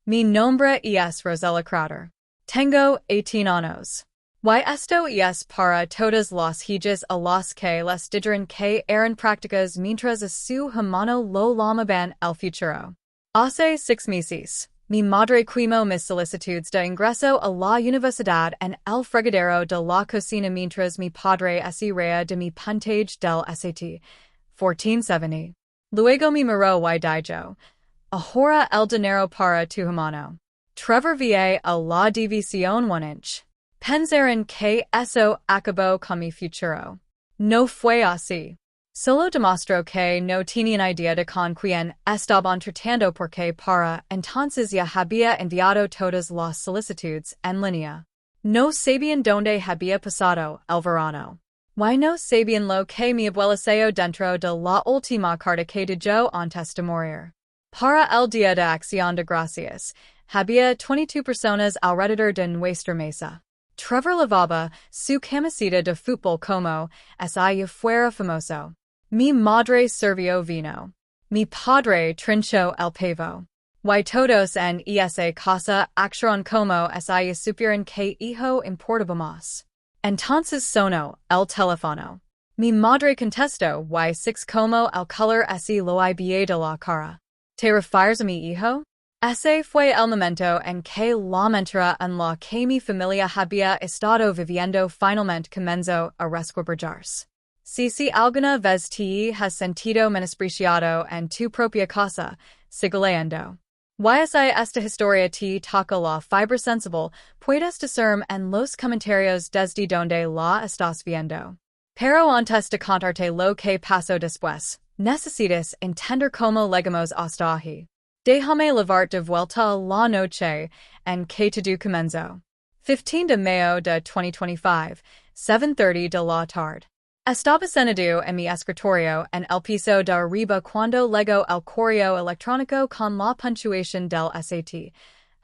Mi nombre es Rosella Crowder. Tengo 18 años. Y esto es para todas las hijas a las que les dijeron que eran prácticas mientras a su hermano lo llamaban el futuro. Hace 6 meses, mi madre quemó mis solicitudes de ingreso a la universidad en el fregadero de la cocina mientras mi padre se reía de mi puntaje del SAT. 1470. Luego me miró y dijo, ahora el dinero para tu hermano. Trevor va a la división 1 inch. Pensaron que eso acabó con mi futuro. No fue así. Solo demostró que no tenían idea de con quién estaban tratando porque para entonces ya había enviado todas las solicitudes en línea. No sabían dónde había pasado el verano. Y no sabían lo que mi abuela hizo dentro de la última carta que dijo antes de morir. Para el día de acción de gracias, había 22 personas alrededor de nuestra mesa. Trevor lavaba su camiseta de fútbol como si fuera famoso. Mi madre sirvió vino. Mi padre trinchó el pavo. Y todos en esa casa actuaron como si supieran que hijo importaba más. Entonces sonó el teléfono. Mi madre contestó y six como el color así lo había de la cara. ¿Te refieres a mi hijo? Ese fue el momento en que la mentira en la que mi familia había estado viviendo finalmente comenzó a resquebrajarse. Si alguna vez te has sentido menospreciado en tu propia casa, sigue leyendo. Y si esta historia te toca la fibra sensible, puedes decirme en los comentarios desde donde la estás viendo. Pero antes de contarte lo que pasó después, necesitas entender cómo llegamos hasta aquí. Déjame llevar de vuelta a la noche en que todo comenzó. 15 de mayo de 2025, 7:30 de la tarde. Estaba sentado en mi escritorio en el piso de arriba cuando llegó el correo electrónico con la puntuación del SAT.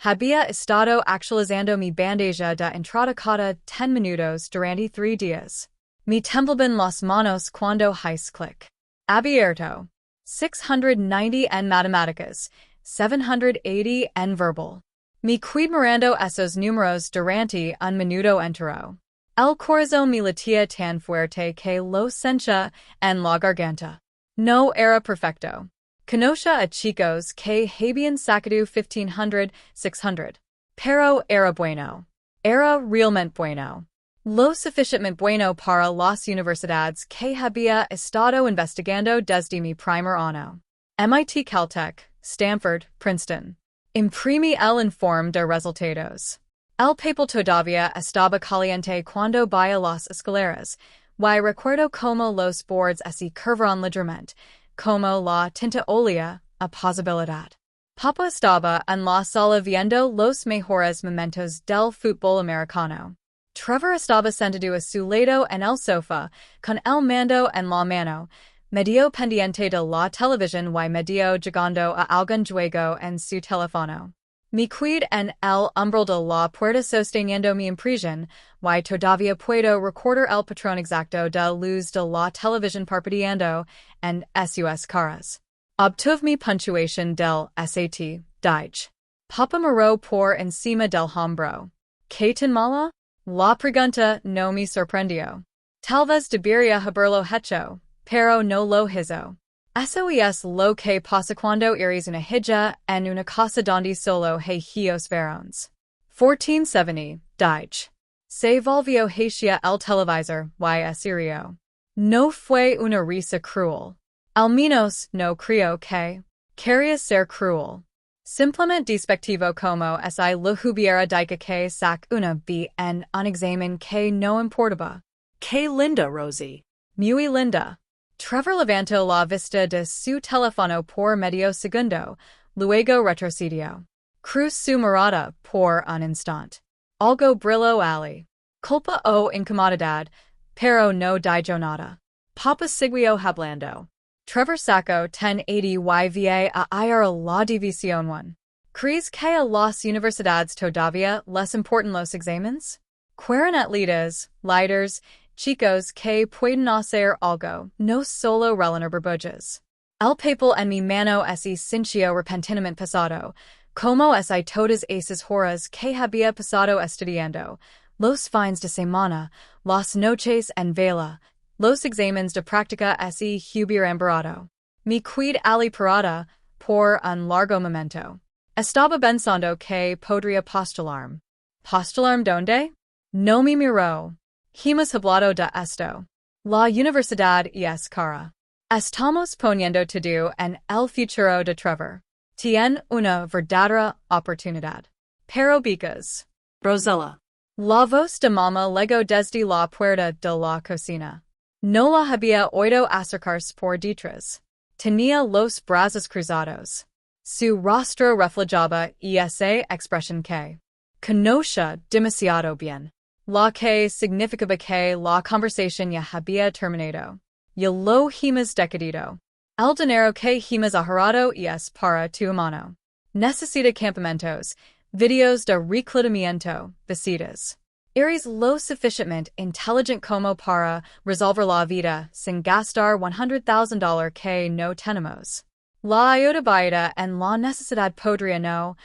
Había estado actualizando mi bandeja de entrada cada 10 minutos durante 3 días. Me temblaban las manos cuando hice clic. Abierto. 690 en matemáticas. 780 en verbal. Me quedé mirando esos números durante un minuto entero. El corazón me latía tan fuerte que lo sentía en la garganta. No era perfecto. Conocía a chicos que habían sacado 1500, 600. Pero era bueno. Era realmente bueno. Lo suficientemente bueno para las universidades que había estado investigando desde mi primer año. MIT, Caltech, Stanford, Princeton. Imprimí el informe de resultados. El papel todavía estaba caliente cuando bajé las escaleras, y recuerdo como los bordes se curvaron ligeramente, como la tinta olía, a posibilidad. Papa estaba en la sala viendo los mejores momentos del fútbol americano. Trevor estaba sentado a su lado en el sofá, con el mando en la mano, medio pendiente de la televisión y medio jugando a algún juego en su teléfono. Me quedé en el umbral de la puerta sosteniendo mi impresión, y todavía puedo recordar el patrón exacto de luz de la televisión parpadeando en sus caras. Obtuve mi puntuación del SAT, dije. Papa miró por encima del hombro. ¿Qué tan mala? La pregunta no me sorprendió. Tal vez debería haberlo hecho, pero no lo hizo. Eso es lo que pasa cuando eres una hija en una casa donde solo hay hijos varones. 1470, dije. Se volvió hacia el televisor y serio. No fue una risa cruel. Al menos no creo que quería ser cruel. Simplemente despectivo como si lo hubiera dicho que sac una B en un examen que no importaba. Qué linda, Rosie. Muy linda. Trevor levantó la vista de su teléfono por medio segundo, luego retrocedió. Cruzó su mirada por un instante. Algo brilló allí. Culpa o incomodidad, pero no dijo nada. Papa siguió hablando. Trevor sacó 1080 y va a ir a la división 1. ¿Crees que a las universidades todavía les importan los exámenes? Quieren atletas, líderes, chicos que pueden hacer algo, no solo rellenar burbujas. El papel en mi mano se sintió repentinamente pesado, Como si todas esas horas que había pasado estudiando, los fines de semana, las noches en vela, los exámenes de práctica se hubieran barrado. Mi quid ali parada, por un largo momento. Estaba pensando que podría postularme. ¿Postularme dónde? No me miró. Hemos hablado de esto. La universidad es cara. Estamos poniendo todo en el futuro de Trevor. Tiene una verdadera oportunidad. Pero becas. Rosella. La voz de mamá llegó desde la puerta de la cocina. No la había oído acercarse por detrás. Tenía los brazos cruzados. Su rostro reflejaba esa expresión que conocía demasiado bien. La que significaba que la conversación ya había terminado. Ya lo hemos decidido. El dinero que hemos ahorrado es para tu hermano. Necesita campamentos, videos de reclutamiento, visitas. Eres lo suficientemente inteligente como para resolver la vida sin gastar $100,000 que no tenemos. La iota baida en la necesidad podría no.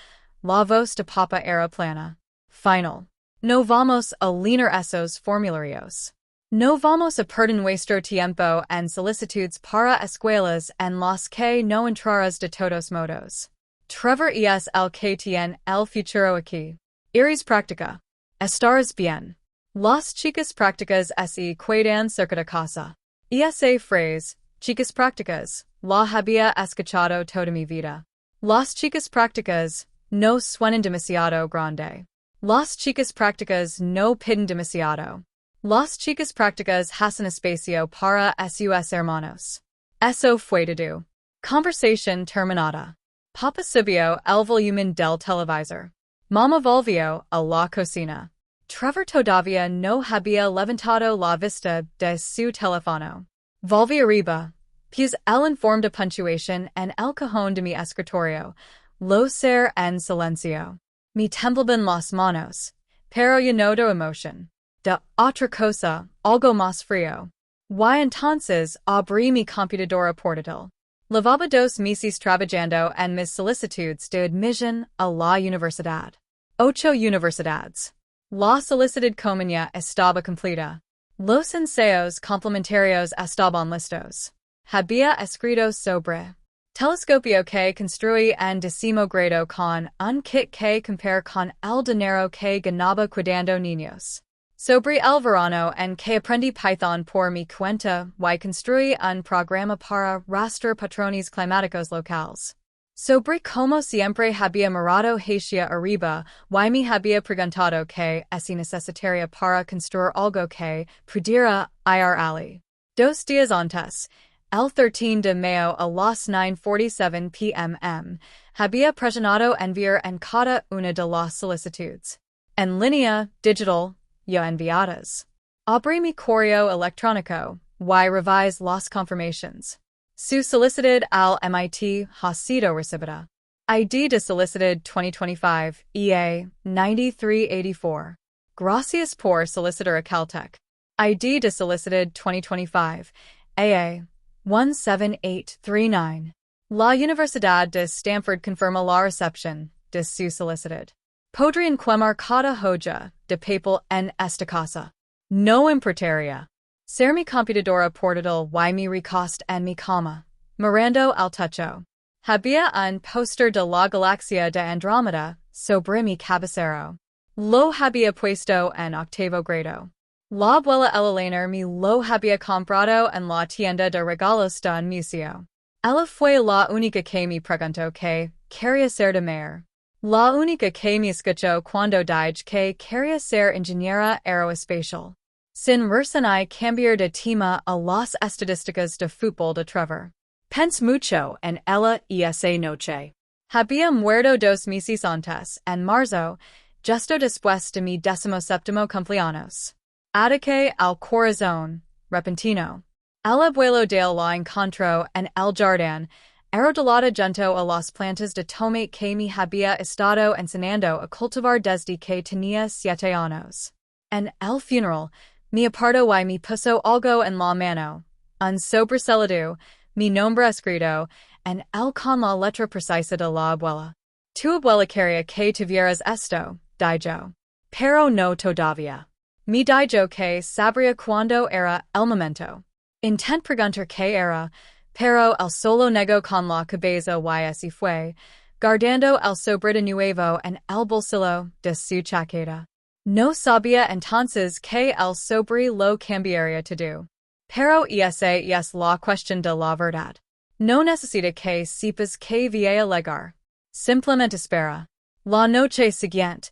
La voz de papa era plana. Final. No vamos a leer esos formularios. No vamos a perder nuestro tiempo en solicitudes para escuelas en las que no entrarás de todos modos. Trevor es el que tiene el futuro aquí. Eres práctica. Estarás bien. Las chicas prácticas se quedan cerca de casa. Esa frase, chicas prácticas, la había escuchado toda mi vida. Las chicas prácticas no suenan demasiado grande. Las chicas prácticas no piden demasiado. Las chicas prácticas hacen espacio para sus hermanos. Eso fue todo. Conversación terminada. Papa subió el volumen del televisor. Mamá volvió a la cocina. Trevor todavía no había levantado la vista de su teléfono. Volví arriba. Puse el informe de puntuación en el cajón de mi escritorio. Lo cerré en silencio. Me temblaban las manos. Pero ya no de emoción. De otra cosa, algo más frío. Y entonces abrí mi computadora portátil. Llevaba 2 meses trabajando en mis solicitudes de admisión a la universidad. 8 universidades. La solicitud común estaba completa. Los ensayos complementarios estaban listos. Había escrito sobre telescopio que construí en 10º grado con un kit que compare con el dinero que ganaba cuidando niños. Sobre el verano en que aprendí Python por mi cuenta y construí un programa para rastrear patrones climáticos locales. Sobre como siempre había mirado hacia arriba y me había preguntado que es necesitaria para construir algo que pudiera ir allí. 2 días antes, el 13 de mayo a las 9:47 p.m. había presionado enviar en cada una de las solicitudes. En línea, digital, ya enviadas. Abrí mi correo electrónico y revisé las confirmations. Su solicitud al MIT ha sido recibida. ID de solicitud 2025 EA 9384. Gracias por solicitar a Caltech. ID de solicitud 2025 AA 17839. La Universidad de Stanford confirma la recepción de su solicitud. Podrían quemar cada hoja de papel en esta casa. No importaría. Ser mi computadora portátil y mi recost en mi cama, mirando al techo. Había un póster de la galaxia de Andrómeda sobre mi cabecero. Lo había puesto en 8º grado. La abuela Elena me lo había comprado en la tienda de regalos de un museo. Ella fue la única que me preguntó que quería ser de mayor. La única que me escuchó cuando dije que quería ser ingeniera aeroespacial. Sin razón y cambiar de tema a las estadísticas de fútbol de Trevor. Pense mucho en ella esa noche. Había muerto 2 meses antes, en marzo, justo después de mi 17º cumpleaños. Ataque al corazón, repentino. El abuelo de la encontró en el jardín, arrodillada junto a las plantas de tomate que me había estado enseñando a cultivar desde que tenía 7 años. En el funeral, me apartó y me puso algo en la mano, un sobresalado, mi nombre escrito, en él con la letra precisa de la abuela. Tu abuelicaria que tuvieras esto, dijo. Pero no todavía. Mi dijo que sabría cuando era el momento. Intent preguntar que era, pero el solo nego con la cabeza y así fue, guardando el sobre nuevo en el bolsillo de su chaqueta. No sabía entonces que el sobre lo cambiaría todo. Pero esa es la cuestión de la verdad. No necesita que sepas que voy a llegar. Simplemente espera. La noche siguiente,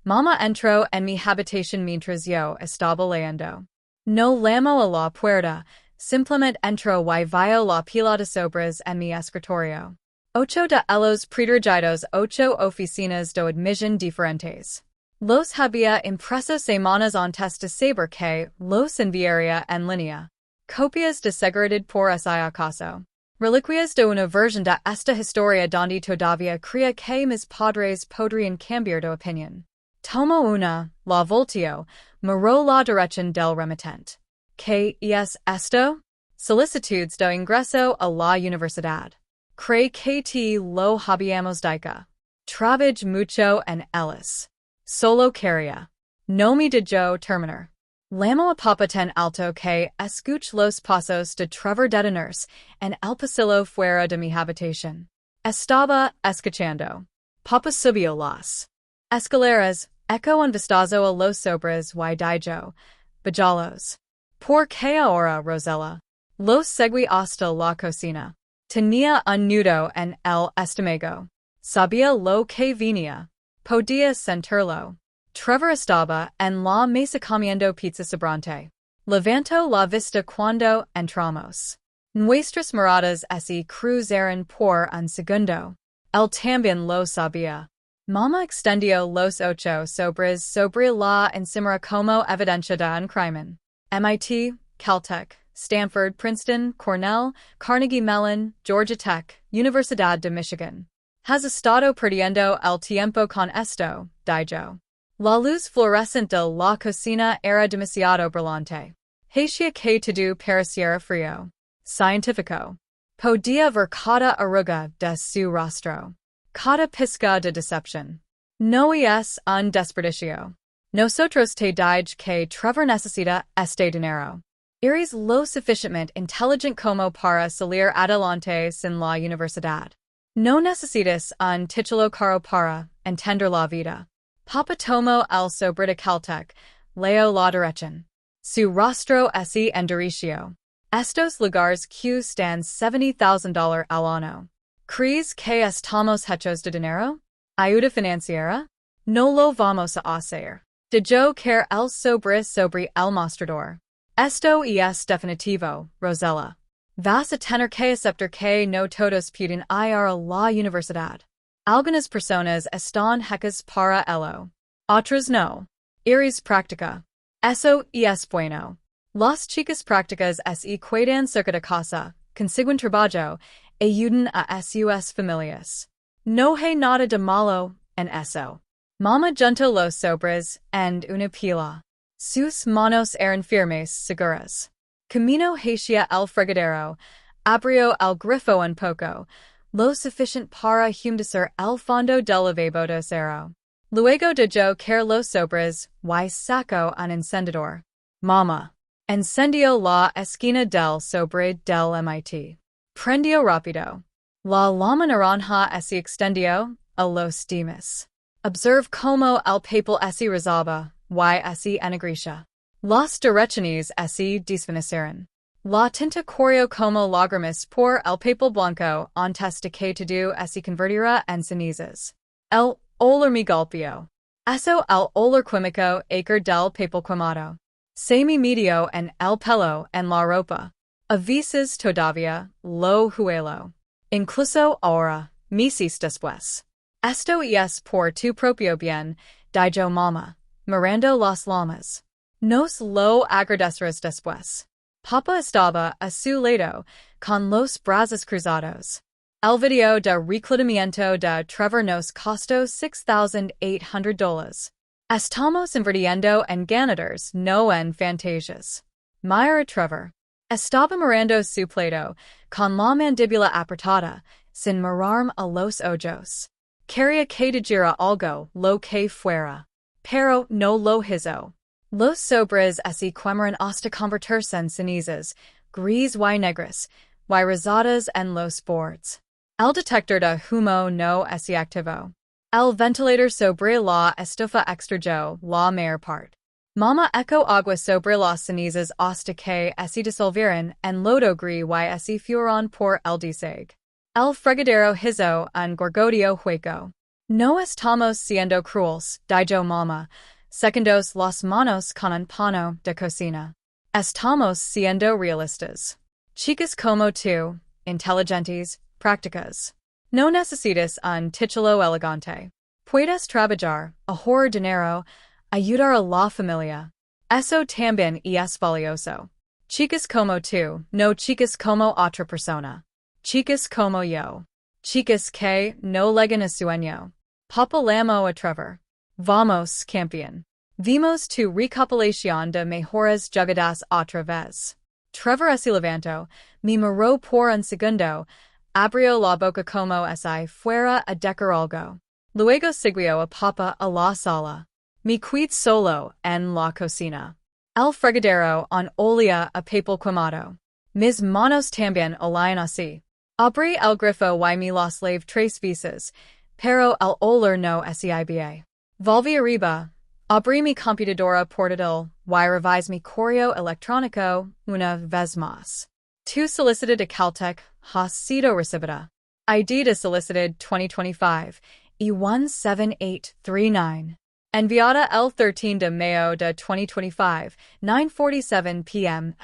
mamá entró en mi habitación mientras yo estaba leyendo. No llamó a la puerta, simplemente entró y vio la pila de sobres en mi escritorio. 8 de los predirigidos 8 oficinas de admisión diferentes. Los había impresos semanas antes de saber que los enviaría en línea. Copias de seguridad por ese acaso. Reliquias de una versión de esta historia donde todavía creía que mis padres podrían cambiar de opinión. Tomo una, la volteo, miró la dirección del remitente. ¿Qué es esto? Solicitudes de ingreso a la universidad. Cree que te lo habíamos dicho. Trabaj mucho en ellas. Solo quería. No me dijo terminar. Llamó a papá tan alto que escuch los pasos de Trevor detenerse en el pasillo fuera de mi habitación. Estaba escuchando. Papá subió las escaleras, eco un vistazo a los sobres y dijo, Bajalos. ¿Por qué ahora, Rosella? Los seguí hasta la cocina. Tenía un nudo en el estómago. Sabía lo que venía. Podía sentirlo. Trevor estaba en la mesa comiendo pizza sobrante. Levantó la vista cuando entramos. Nuestras miradas se cruzaron por un segundo. Él también lo sabía. Mamá extendió los 8 sobres sobre la encimera como evidencia de un crimen. MIT, Caltech, Stanford, Princeton, Cornell, Carnegie Mellon, Georgia Tech, Universidad de Michigan. Has estado perdiendo el tiempo con esto, dijo. La luz fluorescente de la cocina era demasiado brillante. Hacía que todo pareciera frío. Científico. Podía ver cada arruga de su rostro. Cada pizca de decepción. No es un desperdicio. Nosotros te dije que Trevor necesita este dinero. Eres lo suficientemente inteligente como para salir adelante sin la universidad. No necesitas un título caro para entender la vida. Papá tomó el sobre de Caltech, leo la dirección. Su rostro se endureció. Estos lugares cuestan $70,000 al año. ¿Crees que estamos hechos de dinero? ¿Ayuda financiera? No lo vamos a hacer. Dijo que el sobre el mostrador. Esto es definitivo, Rosella. Vas a tener que aceptar que no todos pueden ir a la universidad. Algunas personas están hechas para ello. Otras no. Eres práctica. Eso es bueno. Las chicas prácticas se quedan cerca de casa, consiguen trabajo, ayudan a sus familias. No hay nada de malo en eso. Mamá juntó los sobres en una pila. Sus manos eran firmes, seguras. Camino hacia el fregadero, abrió el grifo un poco, lo suficiente para humedecer el fondo del lavabo de acero. Luego dijo que los sobres y sacó un encendedor. Mamá. Encendió la esquina del sobre del MIT. Prendió rápido. La llama naranja se extendió a los demás. Observe cómo el papel se rezaba y se ennegreció. Las direcciones se desvanecieron. La tinta corrió como lágrimas por el papel blanco antes de que todo se convirtiera en cenizas. El olor me golpeó. Eso el olor químico acre del papel quemado. Se me metió en el pelo en la ropa. A veces todavía lo huelo. Incluso ahora, meses después. Esto es por tu propio bien, dijo mamá, mirando las llamas. Nos lo agradecerás después. Papá estaba a su lado, con los brazos cruzados. El video de reclutamiento de Trevor nos costó $6,800. Estamos invirtiendo en ganadores, no en fantasias. Mira Trevor. Estaba mirando su plato, con la mandíbula apretada, sin mirarme a los ojos. Quería que dijera algo, lo que fuera. Pero no lo hizo. Los sobres así quemaron hasta convertirse en cenizas, gris y negras, y rosadas en los bordes. El detector de humo no se activó. El ventilador sobre la estufa extrayó la mayor parte. Mama echo agua sobre las cenizas hasta que se disolvieron en lodo gris y se fueron por el desag. El fregadero hizo un gorgodio hueco. No estamos siendo crueles, dijo mama, secondos las manos con un pano de cocina. Estamos siendo realistas. Chicas como tú, inteligentes, prácticas. No necesitas un título elegante. Puedes trabajar, ahorrar dinero, ayudar a la familia. Eso también es valioso. Chicas como tú, no chicas como otra persona. Chicas como yo. Chicas que no legan a sueño. Papa llamó a Trevor. Vamos, campeón. Vimos tu recopilación de mejores jugadas otra vez. Trevor se levantó, me miró por un segundo, abrió la boca como si fuera a decir algo. Luego siguió a Papa a la sala. Me quedé solo en la cocina. El fregadero on olía a papel quemado. Mis manos también olían así. Abrí el grifo y me las lavé 3 veces, pero el olor no se iba. Volví arriba. Abrí mi computadora portátil y revisé mi correo electrónico una vez más. Tu solicitud de Caltech ha sido recibida. ID de solicitud 2025 E17839. Enviada el 13 de mayo de 2025, 9:47 p.m.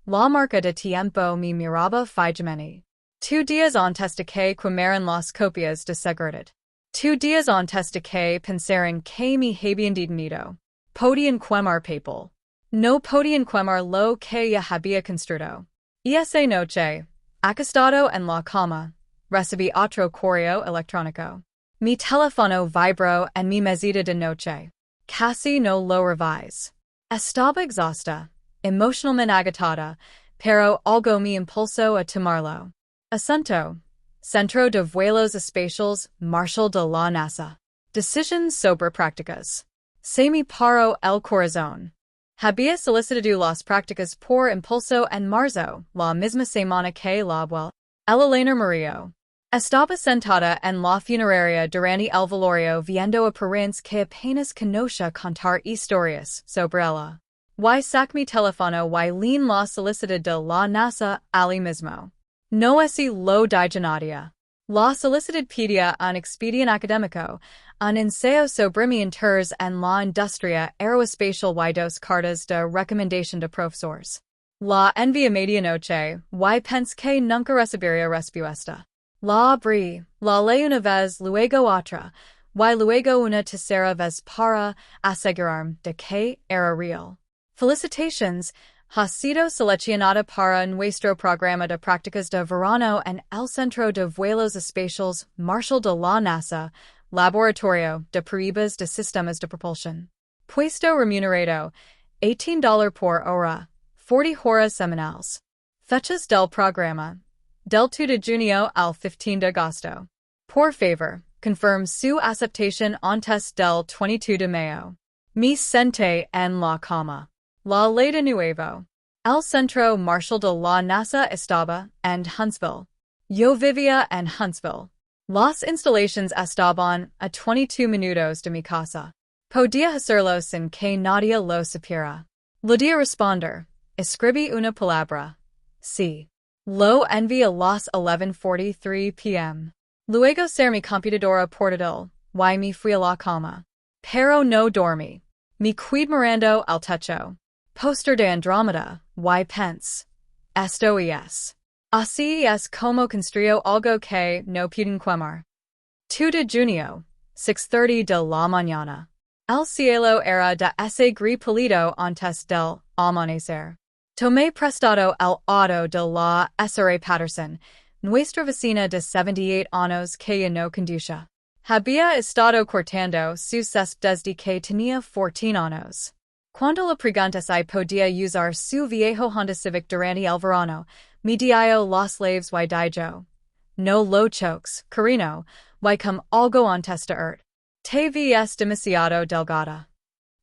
La marca de tiempo me miraba fijamente. 2 días antes de que quemaran las copias de seguridad. 2 días antes de que pensaran que me habían detenido. Podían quemar papel. No podían quemar lo que ya había construido. Esa noche, acostado en la cama, recibí otro correo electrónico. Mi teléfono vibró en mi mesita de noche. Casi no lo revisé. Estaba exhausta, emocionalmente agotada, pero algo me impulsó a tomarlo. Asunto. Centro de Vuelos Espaciales Marshal de la NASA. Decisions sobre prácticas. Se me paró el corazón. Había solicitado las prácticas por impulso en marzo, la misma semana que la abuela. Elena murió. Estaba sentada en la funeraria durante el velorio viendo a parents que apenas conocía contar historias sobre ella. Y sac mi teléfono y lean la solicitud de la NASA allí mismo. No lo dije nadie. La solicitud pedía un expediente académico, un ensayo sobre mi interés en la industria aeroespacial y 2 cartas de recomendación de profesores. La envié medianoche y pensé que nunca recibiría respuesta. La abrí, la leí una vez, luego otra, y luego una tercera vez para asegurarme de que era real. Felicitations, ha sido seleccionada para nuestro programa de prácticas de verano en el Centro de Vuelos Espaciales Marshal de la NASA, Laboratorio de Pruebas de Sistemas de Propulsión. Puesto remunerado, $18 por hora, 40 horas semanales. Fechas del programa. Del 2 de junio al 15 de agosto. Por favor, confirm su aceptación antes del 22 de mayo. Me senté en la cama. La ley de nuevo. El Centro Marshal de la NASA estaba en Huntsville. Yo vivía en Huntsville. Las instalaciones estaban a 22 minutos de mi casa. Podía hacerlo sin que nadie lo supiera. Le di a responder. Escribí una palabra. Sí. Lo envié a las 11:43 p.m. Luego cerré mi computadora portátil, y me fui a la cama. Pero no dormí. Me quedé mirando al techo. Póster de Andrómeda, y pensé. Esto es. Así es como construyo algo que no pueden quemar. 2 de junio, 6:30 de la mañana. El cielo era de ese gris pálido antes del amanecer. Tomé prestado el auto de la Sra. Patterson, nuestra vecina de 78 años que ya no conduce. Había estado cortando su césped desde que tenía 14 años. Cuando le pregunté si podía usar su viejo Honda Civic durante el verano, me dio las laves y dijo. No lo choques, cariño, y como algo antes de te ves demasiado delgada.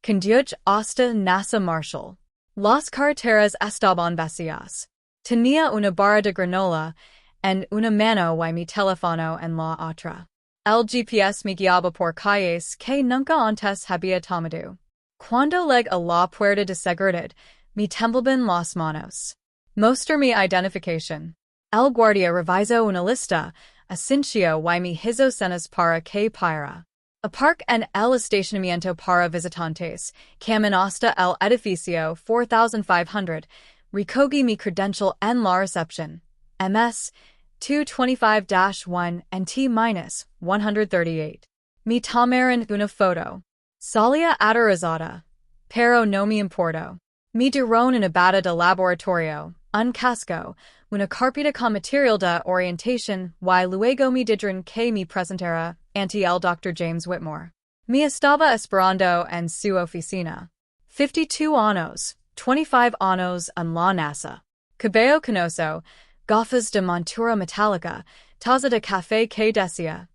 Conduce hasta NASA Marshall. Las carreteras estaban vacías. Tenía una barra de granola en una mano y mi teléfono en la otra. El GPS me guiaba por calles que nunca antes había tomado. Cuando llegué a la puerta de seguridad, me temblaban las manos. Mostré mi identificación. El guardia revisó una lista, asintió y me hizo señas para que para. Aparque en el estacionamiento para visitantes, camin hasta el edificio 4500, recogí mi credencial en la recepción. MS 225-1 and T-138. Me tomaron una foto. Salía aterrorizada. Pero no me importó. Me dieron una bata de laboratorio, un casco, una carpeta con material de orientación y luego me dijeron que me presentara ante el Dr. James Whitmore. Me estaba esperando en su oficina. 52 años, 25 años en la NASA. Cabello canoso, gafas de montura metálica, taza de café que decía.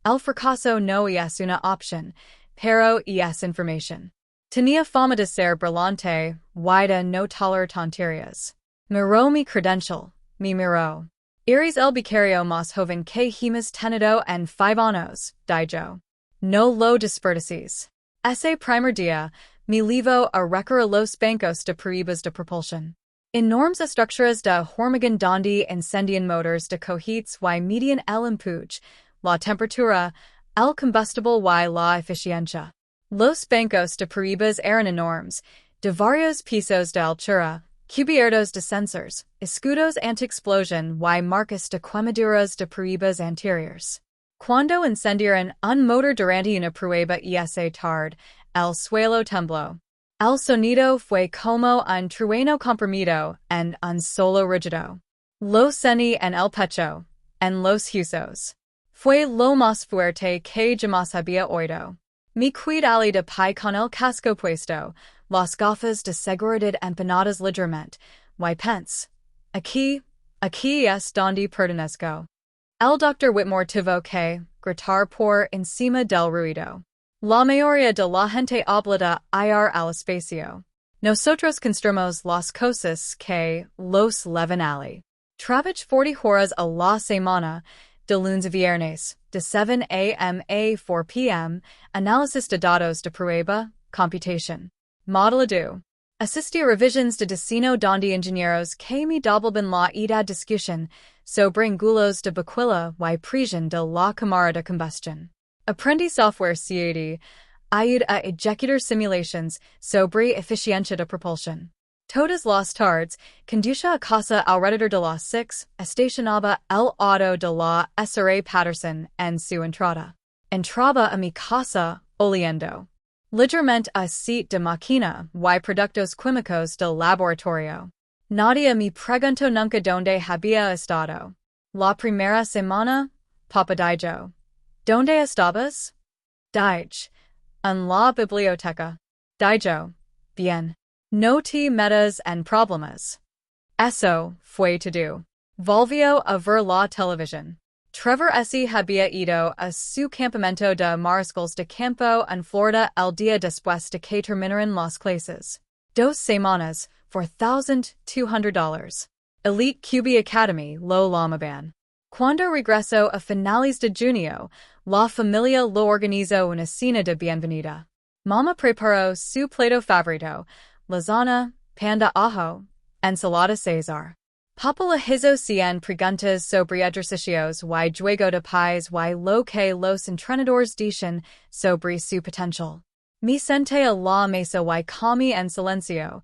El fracaso no es una opción, pero es información. Tenía fama de ser brillante, y de no tolerar tonterías. Miró mi credencial, me miró. Eres el becario más joven que hemos tenido en 5 años, dijo. No lo desperdicies. Ese primer día, me llevó a recorrer los bancos de pruebas de propulsión. Enormes estructuras de hormigón donde encendían motores de cohetes y medían el empuje, la temperatura, el combustible y la eficiencia. Los bancos de pruebas eran enormes, de varios pisos de altura, cubiertos de sensors, escudos anti-explosion y marcas de quemaduras de pruebas anteriores. Cuando encendieron un motor durante una prueba esa tarde, el suelo tembló. El sonido fue como un trueno comprimido en un solo rígido. Lo sentí en el pecho, en los huesos. Fue lo más fuerte que jamás había oído. Me cuidé de pie con el casco puesto, las gafas de seguridad empinadas ligeramente, y pensé, aquí es donde pertenezco. El Dr. Whitmore tuvo que gritar por encima del ruido. La mayoría de la gente habla de ir al espacio. Nosotros construimos las cosas que los llevan allí. Trabajo 40 horas a la semana, de lunes a viernes, de 7 a.m. a 4 p.m., análisis de datos de prueba, computation. Modelado. Asistí a revisions de diseño donde ingenieros que me doblaban la edad discusión sobre ángulos de baquila y presión de la cámara de combustión. Aprendí software CAD, ayuda a ejecutar simulations sobre eficiencia de propulsión. Todas las tardes, conducía a casa alrededor de las 6, estacionaba el auto de la SRA Patterson en su entrada. Entraba a mi casa, oliendo ligeramente aceite de máquina y productos químicos del laboratorio. Nadie me preguntó nunca dónde había estado. La primera semana, Papa dijo. ¿Dónde estabas? Dije. En la biblioteca. Dijo. Bien. No te metas en problemas. Eso fue todo. Volvió a ver la televisión. Trevor S. había ido a su campamento de mariscos de campo en Florida el día después de que terminaran las clases. 2 semanas, $4,200. Elite QB Academy lo llamaban. Cuando regresó a finales de junio, la familia lo organizó una cena de bienvenida. Mama preparó su plato favorito, lasagna, pan de ajo, ensalada César. Papa le hizo 100 preguntas sobre ejercicios y juego de pies y lo que los entrenadores dicen sobre su potencial. Me senté a la mesa y comí en silencio,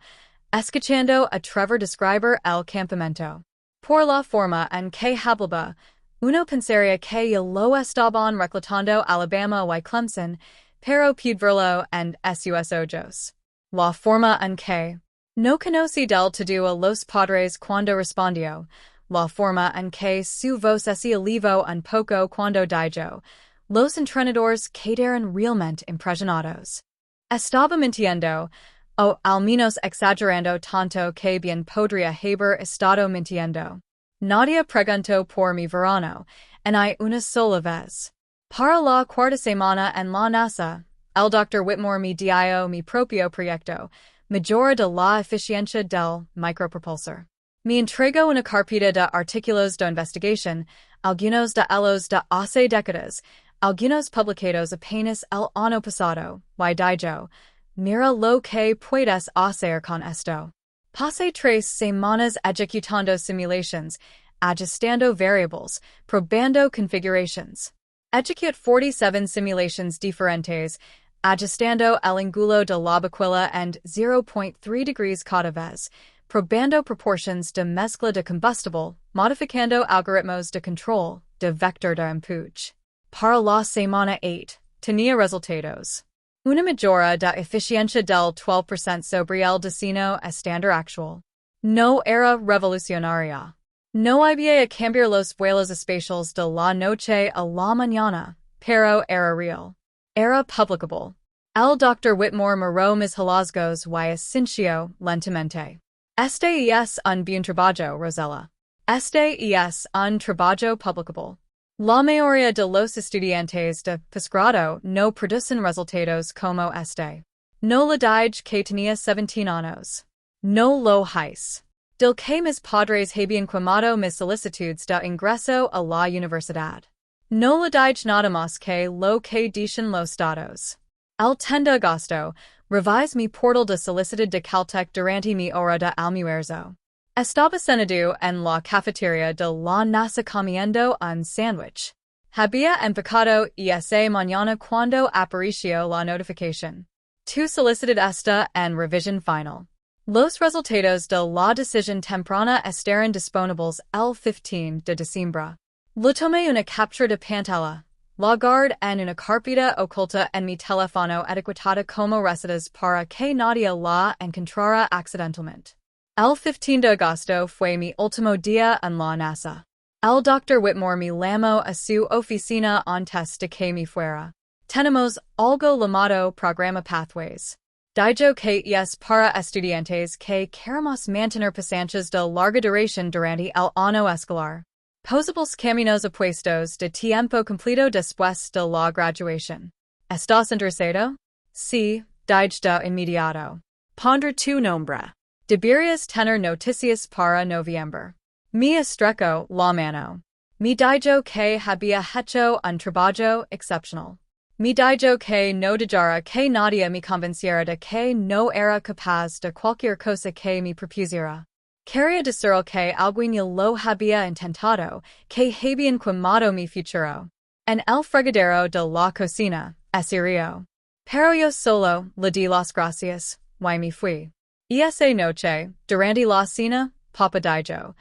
escuchando a Trevor describir el campamento. Por la forma en que hablaba, uno pensaría que ya lo estaban reclutando Alabama y Clemson, pero pude verlo en sus ojos. La forma en que no conocí del todo a los padres cuando respondió, la forma en que su voz se elevó un poco cuando dijo, los entrenadores quedaron realmente impresionados. Estaba mintiendo, o al menos exagerando tanto que bien podría haber estado mintiendo. Nadie preguntó por mi verano, en una sola vez. Para la cuarta semana en la NASA, el Dr. Whitmore mi dio mi propio proyecto, mejora de la eficiencia del micropropulsor. Me entrego una carpeta de artículos de investigación, algunos de ellos de hace décadas, algunos publicados apenas el año pasado, y dijo, mira lo que puedes hacer con esto. Pasé 3 semanas ejecutando simulations, ajustando variables, probando configurations. Execute 47 simulations diferentes, ajustando el ángulo de la baquilla and 0.3 degrees cada vez, probando proportions de mezcla de combustible, modificando algoritmos de control, de vector de empuje. Para la semana 8, tenía resultados. Una mejora de eficiencia del 12% sobre el destino estándar actual. No era revolucionaria. No había a cambiar los vuelos espaciales de la noche a la mañana, pero era real. Era publicable. El Dr. Whitmore miró mis hallazgos y asintió lentamente. Este es un buen trabajo, Rosella. Este es un trabajo publicable. La mayoría de los estudiantes de posgrado no producen resultados como este. No le dije que tenía 17 años. No lo hice. Del que mis padres habían quemado mis solicitudes de ingreso a la universidad. No le dije nada más que lo que dicen los datos. El 10 de agosto, revise mi portal de solicitud de Caltech durante mi hora de almuerzo. Estaba sentado en la cafetería de la NASA comiendo un sándwich. Había empacado esa mañana cuando apareció la notificación. Tu solicitud está en revisión final. Los resultados de la decisión temprana estarán disponibles el 15 de diciembre. Le tomé una captura de pantalla. La guardé en una carpeta oculta en mi teléfono etiquetada como recetas para que nadie la encontrara accidentalmente. El 15 de agosto fue mi último día en la NASA. El Dr. Whitmore me llamó a su oficina antes de que me fuera. Tenemos algo llamado programa Pathways. Dijo que es para estudiantes que queremos mantener pasantes de larga duración durante el año escolar. Posibles caminos opuestos de tiempo completo después de la graduación. ¿Estás interesado? Sí, dije de inmediato. Pondré tu nombre. Deberías tener noticias para noviembre. Me estrecho la mano. Me dijo que había hecho un trabajo excepcional. Me dijo que no dejara que nadie me convenciera de que no era capaz de cualquier cosa que me propusiera. Quería decir que alguien lo había intentado, que habían quemado mi futuro. En el fregadero de la cocina, río. Pero yo solo le di las gracias, y me fui. Esa noche, durante la cena, Papa dijo,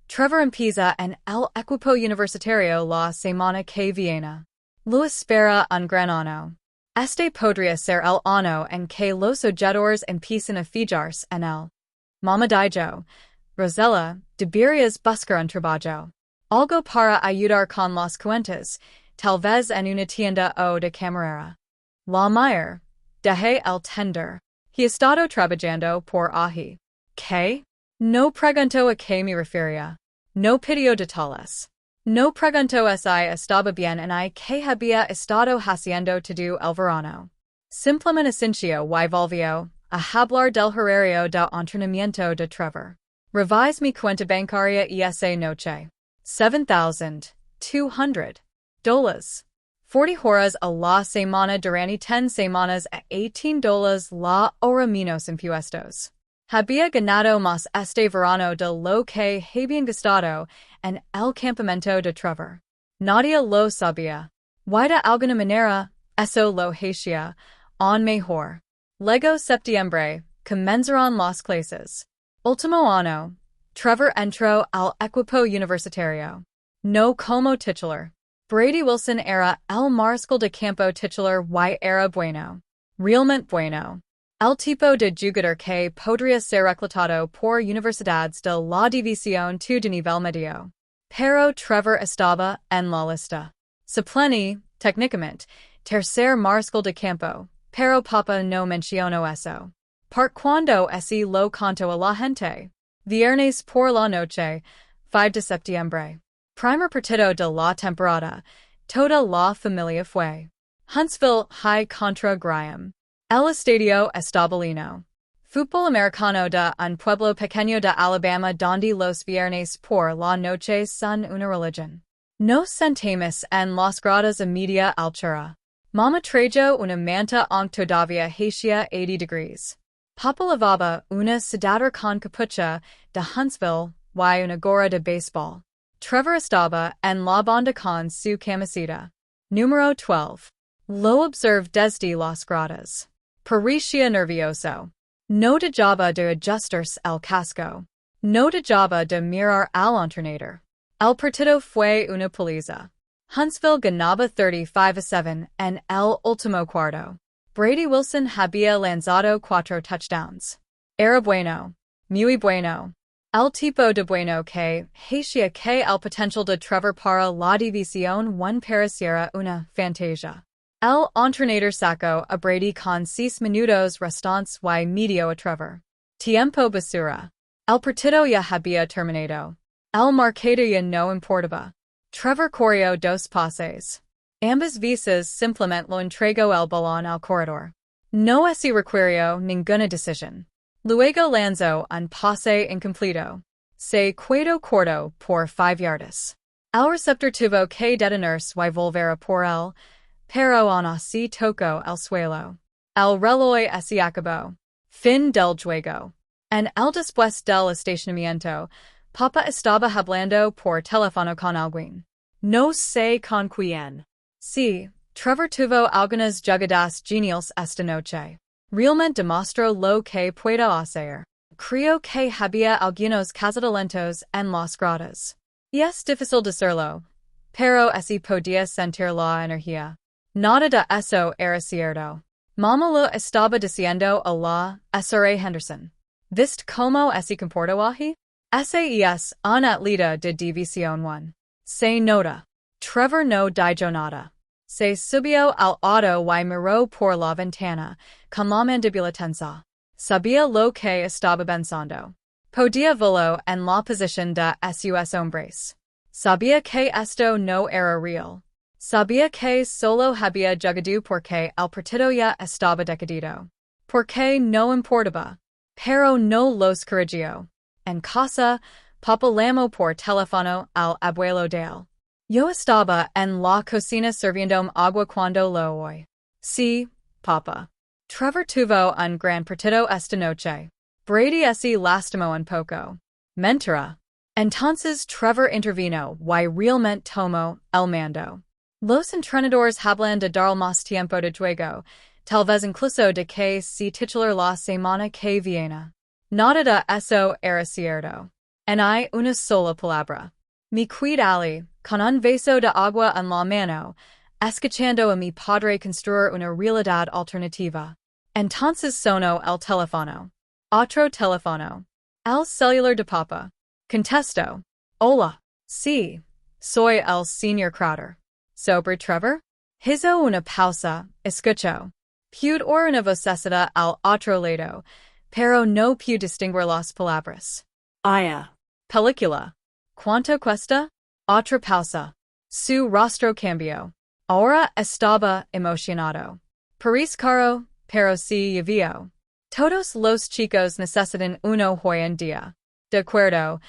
Trevor empieza en el equipo universitario la semana que viene. Lo espera un gran año. Este podría ser el año en que los oyedores empiecen a fijarse en él. Mamá dijo, Rosella, deberías buscar un trabajo. Algo para ayudar con las cuentas, tal vez en una tienda o de camarera. La Mayer, dejé el tender. He estado trabajando por allí. ¿Qué? No preguntó a qué me refería. No pidió detalles. No preguntó si estaba bien en I que había estado haciendo todo el verano. Simplemente asintió y volvió a hablar del horario de entrenamiento de Trevor. Revise mi cuenta bancaria esa noche. $7,200. 40 horas a la semana durante 10 semanas a $18 la hora menos impuestos. Había ganado más este verano de lo que habían gastado en el campamento de Trevor. Nadie lo sabía. Y de alguna manera, eso lo hacía aún mejor. Luego septiembre, comenzaron las clases. Último año, Trevor entró al equipo universitario. No como titular. Brady Wilson era el mariscal de campo titular y era bueno. Realmente bueno. El tipo de jugador que podría ser reclutado por universidades de la división 2 de nivel medio. Pero Trevor estaba en la lista. Suplente, técnicamente, tercer mariscal de campo, pero Papa no mencionó eso. Por cuando ese lo contó a la gente. Viernes por la noche, 5 de septiembre. Primer partido de la temporada, Toda la familia fue. Huntsville, high contra Graham. El estadio estabalino. Fútbol americano de un pueblo pequeño de Alabama donde los viernes por la noche son una religión. Nos sentamos en las gradas a media altura. Mama trajo una manta aunque todavía hacía 80 degrees. Papa lavaba una sudadera con capucha de Huntsville y una gorra de béisbol. Trevor estaba en la banda con su camiseta. Número 12. Lo observe desde las gradas. Parecía nervioso. No dejaba de ajustarse el casco. No dejaba de mirar al entrenador. El partido fue una paliza. Huntsville ganaba 35-7 en el último cuarto. Brady Wilson había lanzado 4 touchdowns. Era bueno. Muy bueno. El tipo de bueno que hacía que el potencial de Trevor para la división one pareciera una fantasía. El entrenador sacó a Brady con 6 minutos restantes y medio a Trevor. Tiempo basura. El partido ya había terminado. El marcador ya no importaba. Trevor corrió 2 pases. Ambas veces simplemente lo entregó el balón al corredor. No se requirió ninguna decisión. Luego lanzó un pase incompleto. Se quedó corto por 5 yardas. El receptor tuvo que detenerse y volver a por él, pero aún así tocó el suelo. El reloj se acabó. Fin del juego. En el después del estacionamiento, Papa estaba hablando por teléfono con alguien. No sé con quién. Sí, Trevor tuvo algunas jugadas geniales esta noche. Realmente demostró lo que puede hacer. Creo que había algunos cazalentos en las gradas. Y es difícil decirlo, pero así podía sentir la energía. Nada de eso era cierto. Mamá lo estaba diciendo a la S.R. Henderson. ¿Viste cómo se comportó allí? Ese es un atleta de División 1. Se nota. Trevor no dijo nada. Se subió al auto y miró por la ventana, con la mandíbula tensa. Sabía lo que estaba pensando. Podía verlo en la posición de sus hombres. Sabía que esto no era real. Sabía que solo había jugado porque el partido ya estaba decidido. Porque no importaba. Pero no los corrigió. En casa, Papa llamó por teléfono al abuelo de él. Yo estaba en la cocina sirviendo agua cuando lo oí. Sí, Papa. Trevor tuvo un gran partido esta noche. Brady se lastimó un poco. Mentira. Entonces Trevor intervino y realmente tomó el mando. Los entrenadores hablan de dar más tiempo de juego, tal vez incluso de que se titular la semana que viene. Nada de eso era cierto. En hay una sola palabra. Mi cuidale, con un vaso de agua en la mano, escuchando a mi padre construir una realidad alternativa. Entonces sonó el teléfono. Otro teléfono. El celular de Papa. Contesto. Hola. Sí. Soy el señor Crowder. ¿Sobre Trevor? Hizo una pausa, escuchó. Pude oír una vocecita al otro lado, pero no pude distinguir las palabras. Aya. Película. ¿Cuánto cuesta? Otra pausa. Su rostro cambió. Ahora estaba emocionado. Parece caro, pero sí llevó. Todos los chicos necesitan uno hoy en día. De acuerdo.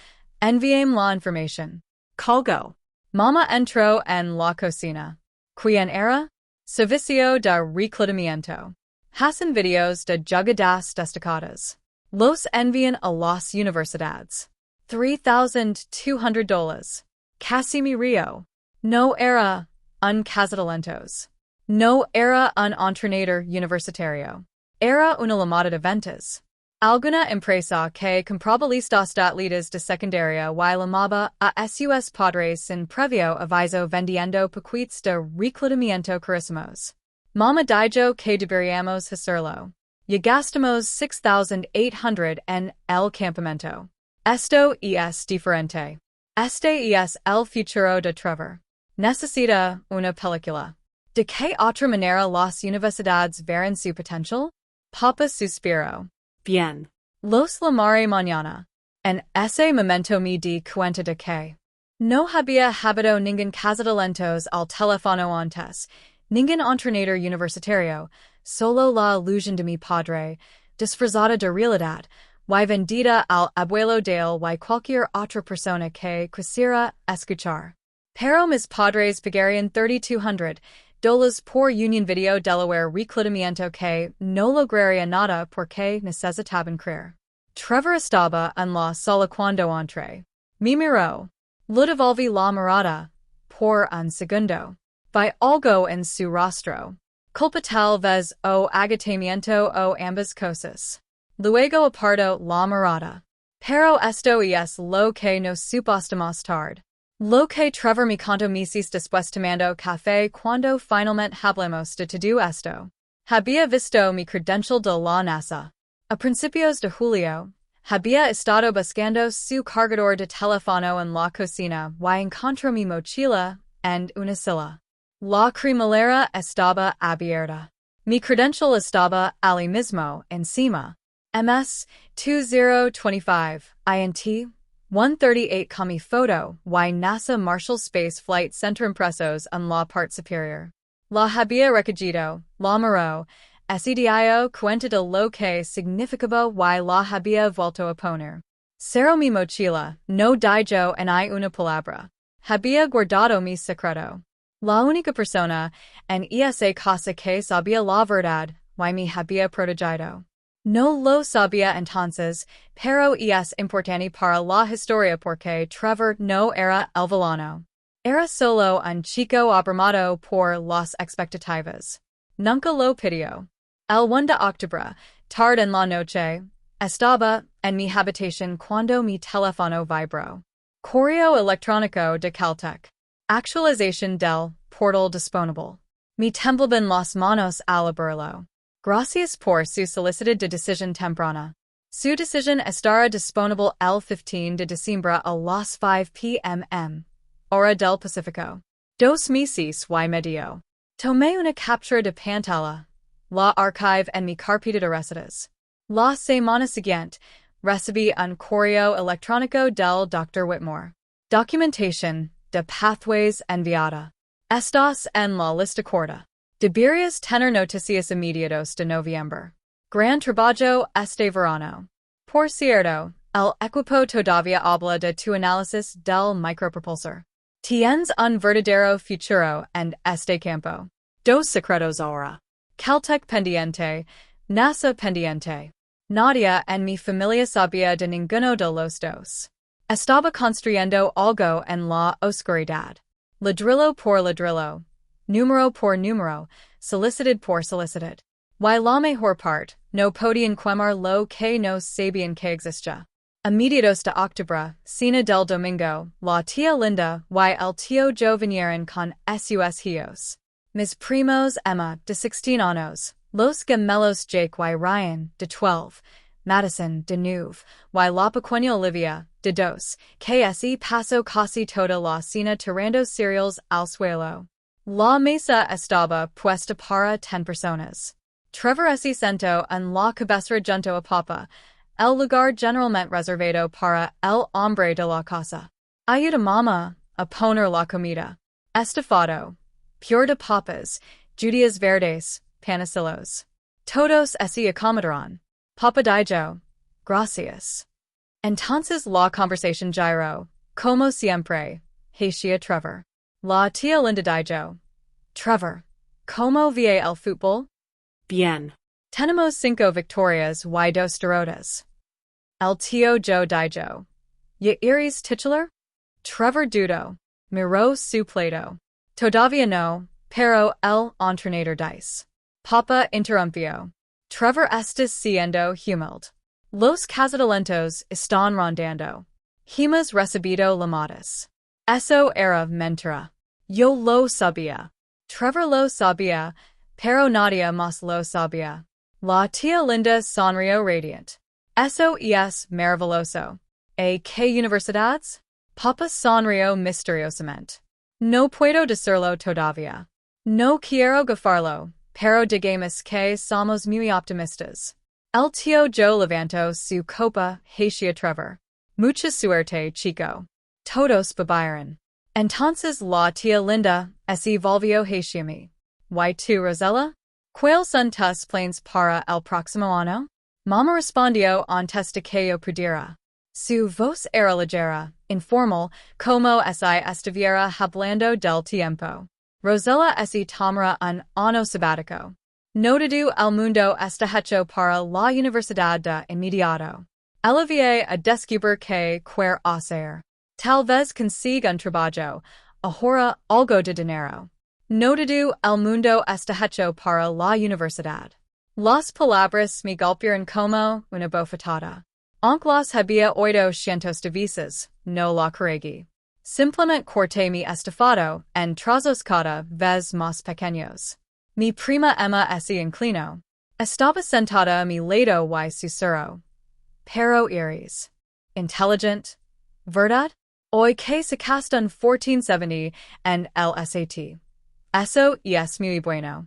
Envíame la información. Colgo. Mama entró en la cocina. ¿Quién era? Servicio de reclutamiento. Hacen videos de jugadas destacadas. Los envían a las universidades. $3,200. Casi me río. No era un cazatalentos. No era un entrenador universitario. Era una llamada de ventas. Alguna empresa que compraba listas de atletas de secundaria y llamaba a sus padres sin previo aviso vendiendo paquetes de reclutamiento carísimos. Mama dijo que deberíamos hacerlo. Y gastamos $6,800 en el campamento. Esto es diferente. Este es el futuro de Trevor. Necesita una película. ¿De qué otra manera las universidades verán su potencial? Papa suspiró. Bien. Los llamaré mañana. En ese momento me di cuenta de que No había habito ningún casadalentos al teléfono antes, ningún entrenador universitario, solo la ilusión de mi padre, disfrazada de realidad, y vendida al abuelo Dale y cualquier otra persona que quisiera escuchar. Pero mis padres pagarían $3,200 por union video Delaware reclutamiento que no lograría nada porque necesitaban creer. Trevor estaba en la sala cuando entré. Me miró. Lo devolví la mirada. Por un segundo. Vi algo en su rostro. Culpa tal vez o agotamiento o ambas cosas. Luego apartó la mirada. Pero esto es lo que no suposte más tarde. Lo que Trevor me contó meses después tomando café cuando finalmente hablamos de todo esto. Había visto mi credencial de la NASA. A principios de julio, había estado buscando su cargador de teléfono en la cocina y encontró mi mochila en una silla. La cremallera estaba abierta. Mi credencial estaba allí mismo, encima. MS 2025 INT 138 con mi foto y NASA Marshall Space Flight Center impresos en la parte superior. La había recogido, la miró, ese dio cuenta de lo que significaba y la había vuelto a poner. Cerró mi mochila, no dijo en una palabra. Había guardado mi secreto. La única persona en esa casa que sabía la verdad y me había protegido. No lo sabía entonces, pero es importante para la historia porque Trevor no era el villano. Era solo un chico abrumado por las expectativas. Nunca lo pidió. El 1 de octubre, tarde en la noche, estaba en mi habitación cuando mi teléfono vibró. Correo electrónico de Caltech. Actualización del portal disponible. Me temblaban las manos al abrirlo. Gracias por su solicitud de decisión temprana. Su decisión estará disponible el 15 de diciembre a las 5 p.m. hora del Pacífico. 2 meses y medio. Tomé una captura de pantalla. La archive en mi carpeta de recetas. La semana siguiente, recibí un correo electrónico del Dr. Whitmore. Documentación de pathways enviada. Estás en la lista corta. Deberías tener noticias inmediatos de noviembre. Gran trabajo este verano. Por cierto, el equipo todavía habla de tu análisis del micropropulsor. Tienes un verdadero futuro en este campo. 2 secretos ahora. Caltech pendiente, NASA pendiente. Nadia en mi familia sabía de ninguno de los dos. Estaba construyendo algo en la oscuridad. Ladrillo por ladrillo. Número por número, solicitud por solicitud. Y la mejor parte, no podían quemar lo que no sabían que existía. A mediados de octubre, cena del domingo, la tía Linda y el tío Joe vinieron con sus hijos. Mis primos Emma, de 16 años, los gemelos Jake y Ryan, de 12, Madison, de 9, y la pequeña Olivia, de 2, que así pasó casi toda la cena tirando cereals al suelo. La mesa estaba puesta para 10 personas. Trevor se sentó en la cabecera junto a Papa, el lugar generalmente reservado para el hombre de la casa. Ayuda mamá a poner la comida. Estofado, puré de papas, judías verdes, panecillos. Todos se acomodaron. Papa dijo, gracias. Entonces la conversación giró, como siempre, hacia Trevor. La tía Linda dijo, Trevor, ¿cómo ve el fútbol? Bien. Tenemos 5 victorias y 2 derrotas. El tío Joe dijo, ¿ya eres titular? Trevor dudó. Miró su plato. Todavía no, pero el entrenador dice. Papa interrumpió. Trevor está siendo humilde. Los casadalentos están rondando. Hemos recibido llamadas. Eso era mentira. Yo lo sabía. Trevor lo sabía, pero nadie más lo sabía. La tía Linda sonrió radiant. Eso es maravilloso. ¿Qué universidades? Papa sonrió misteriosamente. No puedo decirlo todavía. No quiero gafarlo, pero digamos que somos muy optimistas. El tío Joe levantó su copa hacia Trevor. Mucha suerte, chico. todos bebiron. Entonces la tía Linda se volvió hacia mí. ¿Y tú, Rosella? ¿Cuáles son tus planes para el próximo año? Mamá respondió antes de que yo pudiera. Su voz era ligera, informal, como si estuviera hablando del tiempo. Rosella se tomará un año sabático. No todo el mundo está hecho para la universidad de inmediato. Ella va a descubrir qué quiere hacer. Tal vez consiga un trabajo, ahorra algo de dinero. No todo el mundo está hecho para la universidad. Las palabras me golpearon como una bofetada. Aunque las había oído cientos de veces, no la creí. Simplemente corté mi estofado en trozos cada vez más pequeños. Mi prima Emma se inclinó. Estaba sentada a mi lado y susurró. Pero eres intelligent, ¿verdad? Hoy que sacaste un 1470 en el SAT. Eso es muy bueno.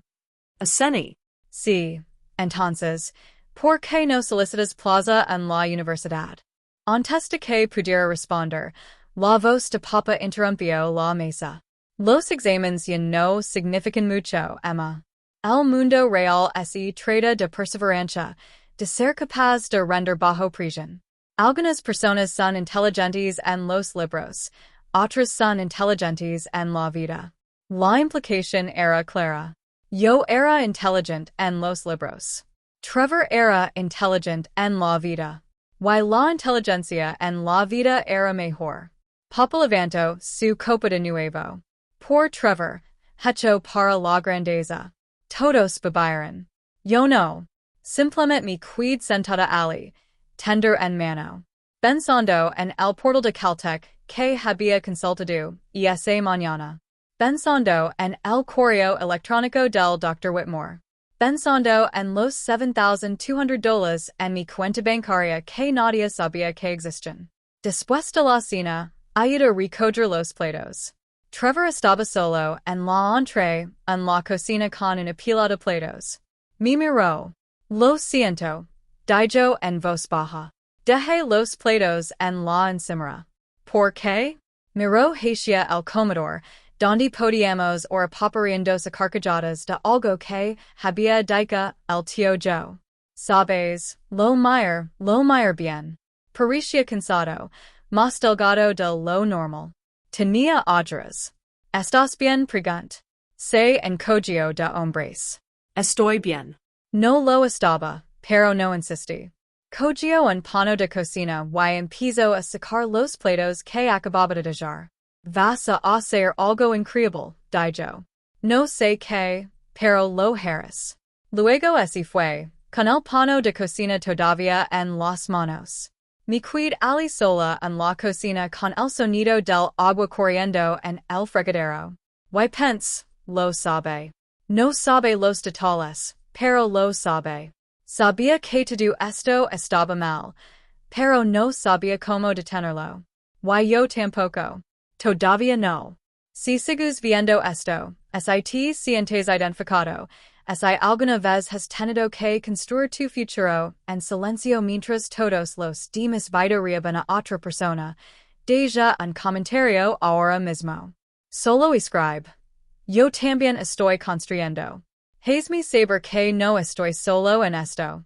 Aseni. Sí, entonces, ¿por qué no solicitas plaza en la universidad? Antes de que pudiera responder, la voz de papa interrumpió la mesa. Los exámenes ya no significan mucho, Emma. El mundo real se trata de perseverancia, de ser capaz de render bajo presión. Algunas personas son inteligentes en los libros, otras son inteligentes en la vida. La implicación era clara. Yo era inteligente en los libros. Trevor era inteligente en la vida. Y la inteligencia en la vida era mejor. Papa levantó su copa de nuevo. Por Trevor, hecho para la grandeza. Todos bebiron. Yo no. Simplemente me quedé sentada allí, tender en mano. Pensando en el portal de Caltech que había consultado esa mañana. Pensando en el correo electrónico del Dr. Whitmore. Pensando en los $7,200 en mi cuenta bancaria que nadie sabía que existían. Después de la cena, ayudó a recoger los platos. Trevor estaba solo en la entrée en la cocina con una pila de platos. Me miró. Lo siento, dijo en voz baja. Dejé los platos en la encimera. ¿Por qué? Miró hacia el comedor, donde podíamos oír papareando carcajadas de algo que había dicho el tío Joe. Sabes, lo mayor bien. Parecía cansado, más delgado de lo normal. Tenía ojeras. ¿Estás bien? Preguntó. Se encogió de hombres. Estoy bien. No lo estaba, pero no insistí. Cogió un pano de cocina y empezó a sacar los platos que acababa de dejar. Vas a hacer algo increíble, dijo. No sé qué, pero lo harás. Luego se fue, con el pano de cocina todavía en las manos. Me quedé allí sola en la cocina con el sonido del agua corriendo en el fregadero. Y pensé, lo sabe. No sabe los detalles, pero lo sabe. Sabía que todo esto estaba mal, pero no sabía cómo detenerlo. Y yo tampoco. Todavía no. Si sigues viendo esto, si te sientes identificado, si alguna vez has tenido que construir tu futuro en silencio mientras todos los demás vidarían a otra persona, deja un comentario ahora mismo. Solo escribe. Yo también estoy construyendo. Hazme saber que no estoy solo en esto.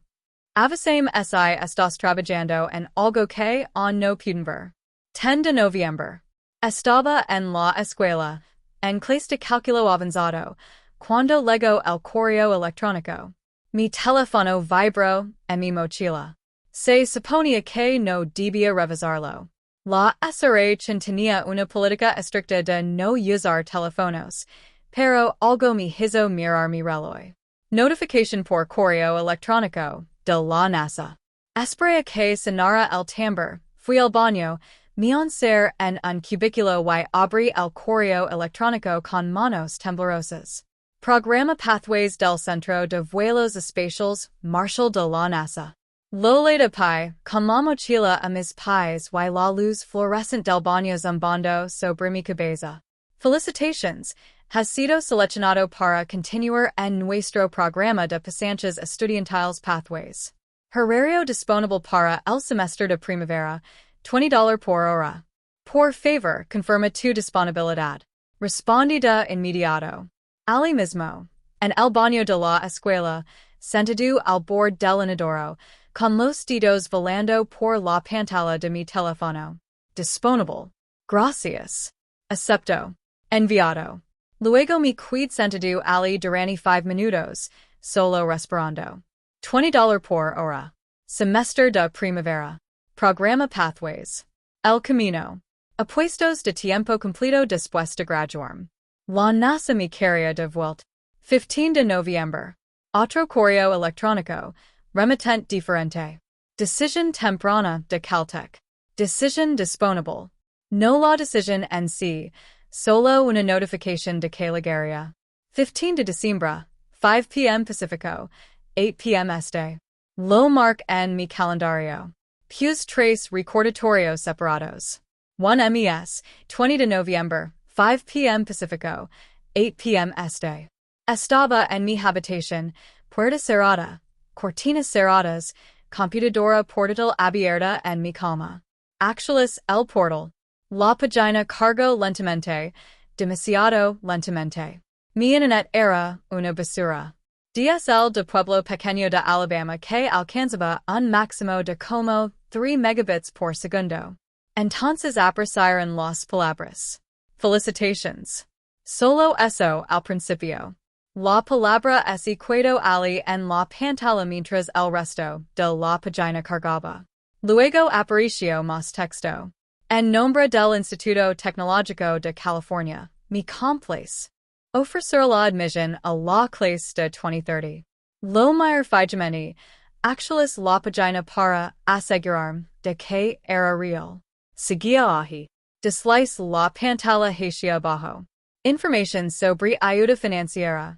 Avisame si estás trabajando en algo que aún no pueden ver. 10 de noviembre. Estaba en la escuela, en clase de cálculo avanzado, cuando llegó el correo electrónico. Mi teléfono vibró en mi mochila. Se suponía que no debía revisarlo. La SRH tenía una política estricta de no usar teléfonos, pero algo me hizo mirar mi reloj. Notification por correo electrónico de la NASA. Esperé a que sonara el timbre, fui al baño, me encerré en un cubículo y abrí el correo electrónico con manos temblorosas. Programa Pathways del Centro de Vuelos Espaciales Marshall de la NASA. Lo leí pie, con la mochila a mis pies y la luz fluorescente del baño zumbando sobre mi cabeza. Felicitations, has sido seleccionado para continuar en nuestro programa de pasantes estudiantiles Pathways. Horario disponible para el semestre de primavera, $20 por hora. Por favor, confirma tu disponibilidad. Respondí de inmediato. Ali mismo. En el baño de la escuela, sentado al borde del inodoro, con los dedos volando por la pantalla de mi teléfono. Disponible. Gracias. Acepto. Enviado. Luego me quedé sentado allí durante 5 minutos, solo respirando. $20 por hora. Semestre de primavera. Programa Pathways. El camino. Apuestos de tiempo completo después de graduarme. La NASA me quería de vuelta. 15 de noviembre. Otro correo electrónico. Remittente diferente. Decisión temprana de Caltech. Decisión disponible. No la decisión en sí, solo una notificación de que llegaría. 15 de diciembre. 5 p.m. Pacifico. 8 p.m. Este. Lo mark en mi calendario. Pues tres recordatorios separados. 1 mes, 20 de noviembre, 5 p.m. Pacifico, 8 p.m. Este. Estaba en mi habitación, puerta cerrada, cortinas cerradas, computadora portátil abierta en mi cama. Actualiz el portal. La página cargó lentamente, demasiado lentamente. Mi internet era una basura. DSL de pueblo pequeño de Alabama que alcanzaba un máximo de como 3 megabits por segundo. Entonces aparecieron las palabras. Felicitations. Solo eso al principio. La palabra equado ali en la pantalla mientras el resto de la página cargaba. Luego apareció más texto. En nombre del Instituto Tecnológico de California, mi complace. Ofrecer la admisión a la clase de 2030. Lo mayor fijamente, actualiz la página para asegurarme de que era real. Seguía allí. Deslice la pantalla hacia abajo. Información sobre ayuda financiera.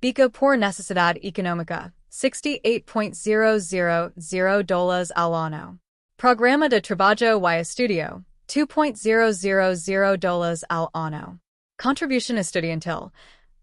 Beca por necesidad económica. $68.000 al año. Programa de trabajo y estudio. $2.000 al año. Contribution estudiantil.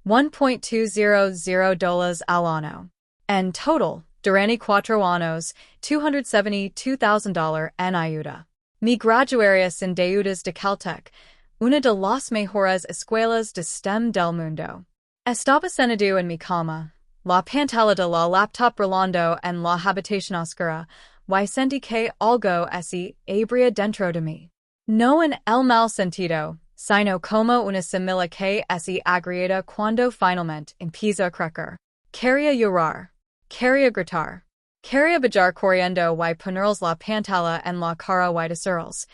$1.200 al año. En total, durante 4 años, $272,000 en ayuda. Mi graduaría sin deudas de Caltech, una de las mejores escuelas de STEM del mundo. Estaba sentado en mi cama, la pantalla de la laptop brillando en la habitación oscura, y sentí que algo se abría dentro de mí. No en el mal sentido, sino como una semilla que se agrieta cuando finalmente empieza a crecer. Quería llorar. Quería gritar. Quería bajar corriendo y ponerles la pantalla en la cara y decirles.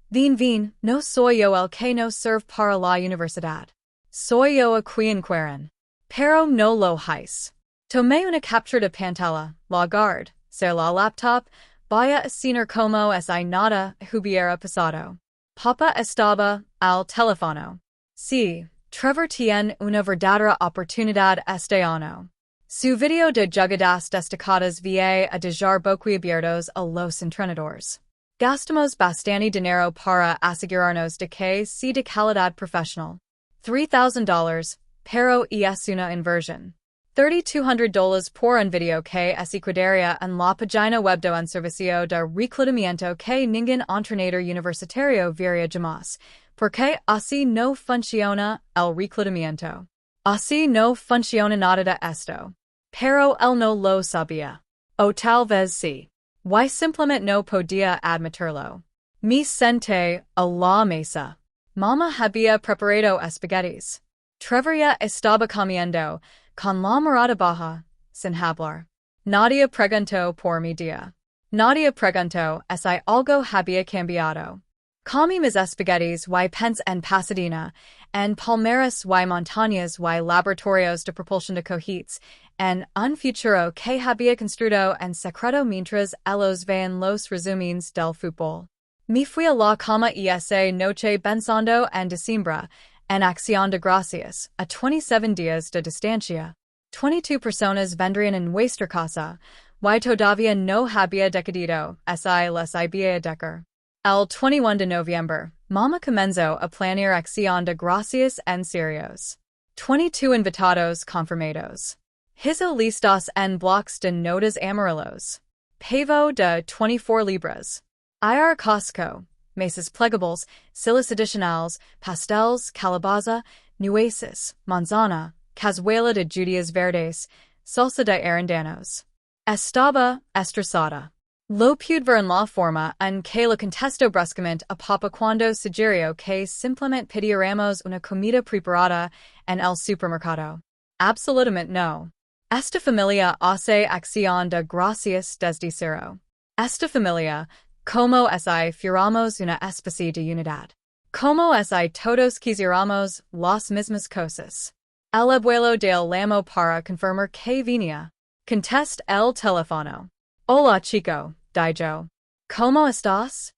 Vin, no soy yo el que no sirve para la universidad. Soy yo a quien quieren. Pero no lo hice. Tomé una captura de pantalla, la guardé, ser la laptop, vaya a cenar como si nada hubiera pasado. Papa estaba al teléfono. Sí, Trevor tiene una verdadera oportunidad este año. Su video de jugadas destacadas va a dejar boquiabiertos a los entrenadores. Gastamos bastante dinero para asegurarnos de que sea de calidad profesional. $3,000, pero es una inversión. $3,200 por un video que quedaría en la página web de un servicio de reclutamiento que ningún entrenador universitario vería jamás, porque así no funciona el reclutamiento. Así no funciona nada de esto. Pero él no lo sabía. O tal vez sí. Y simplemente no podía admitirlo. Me senté a la mesa. Mamá había preparado espaguetis. Trevor ya estaba comiendo, con la mirada baja, sin hablar. Nadia preguntó por mi día. Nadia preguntó si algo había cambiado. Comí mis espaguetis y pensé en Pasadena, en palmeras y montañas y laboratorios de propulsión de cohetes, en un futuro que había construido en secreto mientras ellos veían los resúmenes del fútbol. Me fui a la cama esa noche pensando en diciembre, en acción de gracias, a 27 días de distancia. 22 personas vendrían en nuestra casa, y todavía no había decidido si les había dejar. El 21 de noviembre, Mama comenzó a planear acción de gracias en serios. 22 invitados confirmados. Hizo listas en blocks de notas amarillos. Pago de 24 libras. Ir Costco, meses plegables, sillas adicionales, pastels, calabaza, nueces, manzana, cazuela de judías verdes, salsa de arándanos. Estaba estresada. Lo pude ver en la forma en que lo contesto bruscamente a papá cuando sugirió que simplemente pidiéramos una comida preparada en el supermercado. Absolutamente no. Esta familia hace acción de gracias desde cero. Esta familia, como si fuéramos una especie de unidad. Como si todos quisiéramos las mismas cosas. El abuelo del llamó para confirmar que venía. Contest el teléfono. Hola chico, dijo. ¿Cómo estás?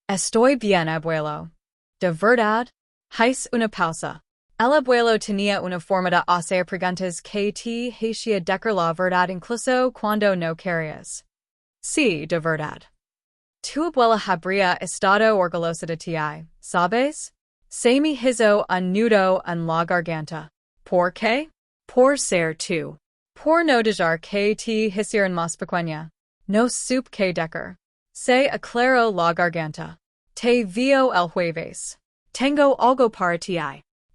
Estoy bien, abuelo. ¿De verdad? Hice una pausa. El abuelo tenía una forma de hacer preguntas que te hacía decir la verdad incluso cuando no querías. Sí, de verdad. Tu abuela habría estado orgullosa de ti, ¿sabes? Se me hizo un nudo en la garganta. ¿Por qué? Por ser tú. Por no dejar que te hicieran más pequeña. No supe qué decir. Se aclaró la garganta. Te vio el jueves. Tengo algo para ti.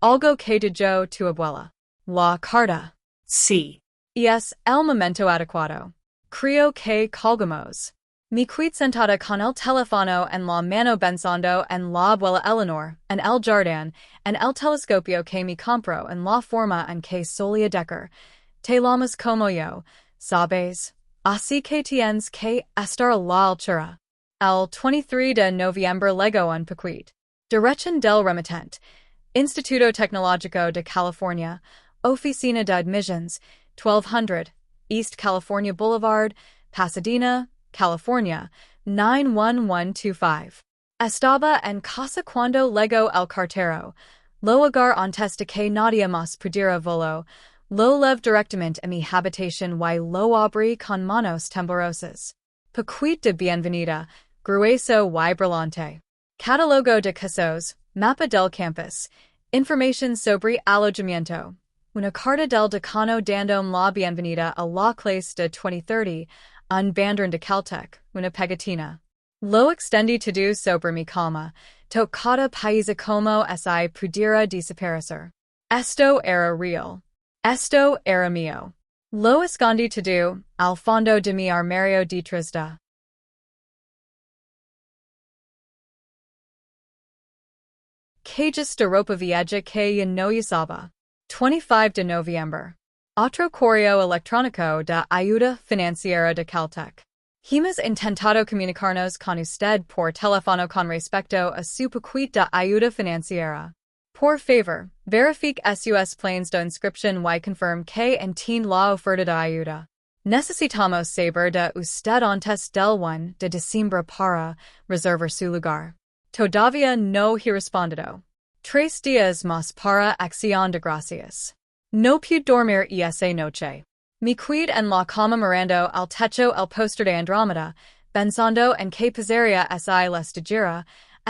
Algo que dijo tu abuela. La carta. Sí. Y es el momento adecuado. Creo que colgamos. Me quedé sentada con el teléfono en la mano pensando en la abuela Eleanor, en el jardín, en el telescopio que me compró en la forma en que solía decir. Te llamas como yo, ¿sabes? Así que tienes que estar a la altura. El 23 de noviembre llegó un paquete. Dirección del remitente. Instituto Tecnológico de California, Oficina de Admissions, 1200, East California Boulevard, Pasadena, California, 91125. Estaba en casa cuando llegó el cartero. Lo agar antes de que nadie más pudiera voló. Lo lev directamente a mi habitación y lo abrí con manos temblorosas. Paquete de bienvenida, grueso y brillante. Catálogo de casos, mapa del campus, información sobre alojamiento. Una carta del decano dándome la bienvenida a la clase de 2030, un bandern de Caltech, una pegatina. Lo extendí todo sobre mi cama, tocada paisa como si pudiera desaparecer. Esto era real. Esto era mío. Lo escondí todo, al fondo de mi armario detrás de. Cajas de ropa vieja que ya no usaba. 25 de noviembre. Otro correo electrónico de ayuda financiera de Caltech. Hemos intentado comunicarnos con usted por teléfono con respecto a su paquete de ayuda financiera. Por favor, verifique sus planes de inscripción y confirme que entiende la oferta de ayuda. Necesitamos saber de usted antes del 1 de diciembre para reservar su lugar. Todavía no he respondido. 3 días más para acción de gracias. No pude dormir esa noche. Me quedé en la cama mirando al techo el póster de Andrómeda, pensando en que pasaría si les dijera,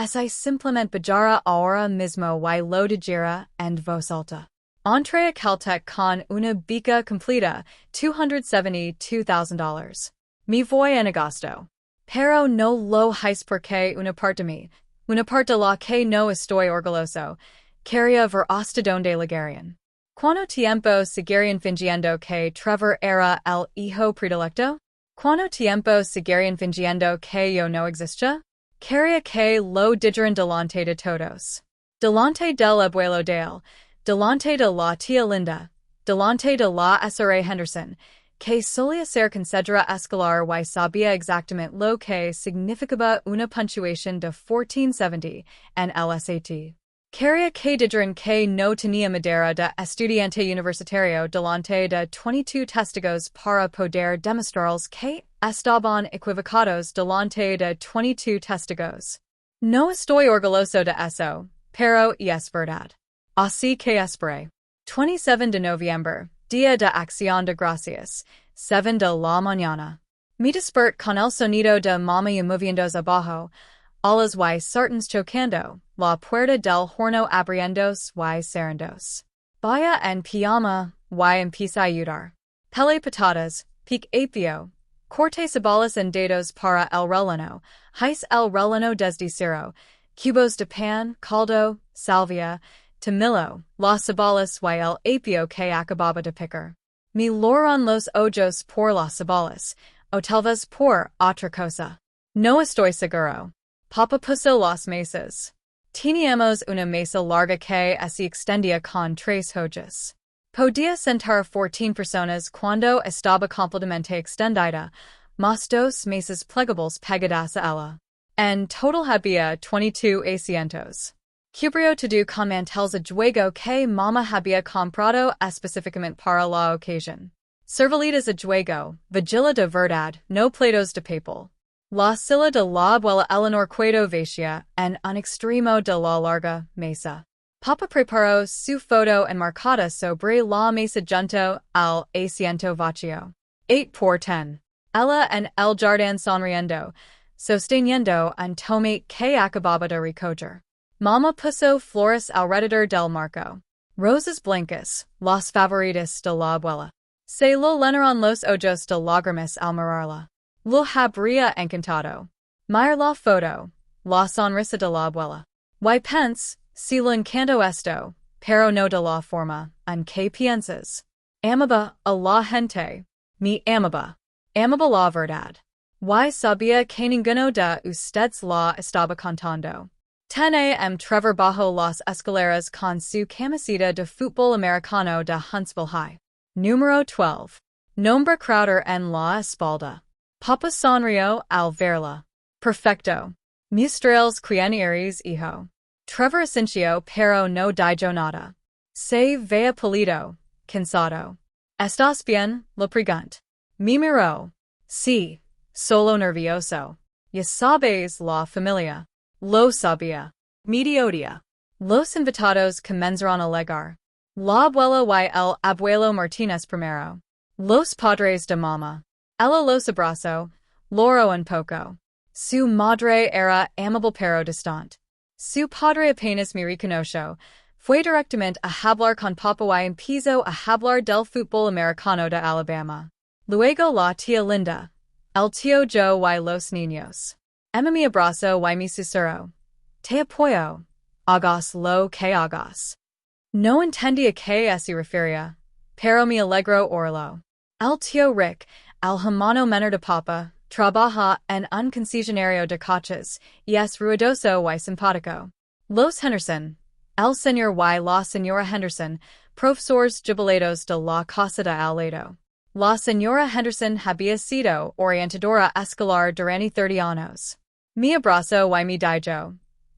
si simplemente bajara ahora mismo y lo dijera en voz alta. Entré a Caltech con una beca completa, $272,000. Me voy en agosto. Pero no lo hice porque una parte de mí, una parte de la que no estoy orgulloso, quería ver hasta donde llegarían. ¿Cuánto tiempo seguirían fingiendo que Trevor era el hijo predilecto? ¿Cuánto tiempo seguirían fingiendo que yo no existía? Quería que lo dijeran delante de todos. Delante del abuelo Dale, delante de la tía Linda, delante de la SRA Henderson, que solía ser considerada escolar y sabía exactamente lo que significaba una puntuación de 1470 en el SAT. Quería que dijeran que no tenía madera de estudiante universitario delante de 22 testigos para poder demostrarles que estaban equivocados delante de 22 testigos. No estoy orgulloso de eso, pero es verdad. Así que esperé. 27 de noviembre, Día de Acción de Gracias, 7 de la mañana. Me desperté con el sonido de mamá y moviéndose abajo, alas y sartens chocando, la puerta del horno abriéndose y cerrándose. Vaya en pijama, y empieza a ayudar. Pele patatas, pique apio, corte cebollas en dedos para el relleno, hice el relleno desde cero, cubos de pan, caldo, salvia, Tamilo, las cebollas y el apio que acababa de picar. Mi loron los ojos por las cebollas, o tal vez por otra cosa. No estoy seguro. Papa puso los meses. Teníamos una mesa larga que se extendía con 3 hojas. Podía sentar a 14 personas cuando estaba completamente extendida, más 2 mesas plegables pegadas a ella. En total había 22 asientos. Cubrio todo con manteles de juego que mamá había comprado específicamente para la ocasión. Servilitas de juego, vigila de verdad, no platos de papel. La silla de la abuela Eleanor Cueto vacía en un extremo de la larga mesa. Papa preparó su foto enmarcada sobre la mesa junto al asiento vacío. 8 por 10. Ella en el jardín sonriendo, sosteniendo un tomate que acababa de recoger. Mamá puso flores alrededor del marco. Rosas blancas, las favoritas de la abuela. Se lo llenaron los ojos de lágrimas al mirarla. Lo habría encantado. Mirar la foto, la sonrisa de la abuela. Y pense, si lo encanto esto, pero no de la forma en que piensas. Amaba a la gente. Mi amaba. Amaba la verdad. Y sabía que ninguno de ustedes la estaba contando. Tenía Trevor bajo las escaleras con su camiseta de fútbol americano de Huntsville High. Número 12. Nombre Crowder en la espalda. Papa sonrió al verla. Perfecto. Mustrales quienes hijo. Trevor asintió pero no dijo nada. Se veía pálido, cansado. ¿Estás bien? Le preguntó. Me miró. Sí, solo nervioso. Ya sabes la familia. Lo sabía. Mediodia. Los invitados comenzaron a llegar. La abuela y el abuelo Martínez primero. Los padres de mamá. Ella los abrazó, lloró un poco. Su madre era amable pero distante. Su padre apenas me reconoció. Fue directamente a hablar con papá y empezó a hablar del fútbol americano de Alabama. Luego la tía Linda, el tío Joe y los niños. Emma me abrazó y me susurró. Te apoyo. Hagas lo que hagas. No entendía que se refería, pero me alegró orlo. El tío Rick, el hermano menor de papa, trabaja en un concesionario de coches y es ruidoso y simpático. Los Henderson, el señor y la señora Henderson, profesores jubilados de la casa de al lado. La señora Henderson había sido orientadora escolar durante 30 años. Me abrazó y me dijo.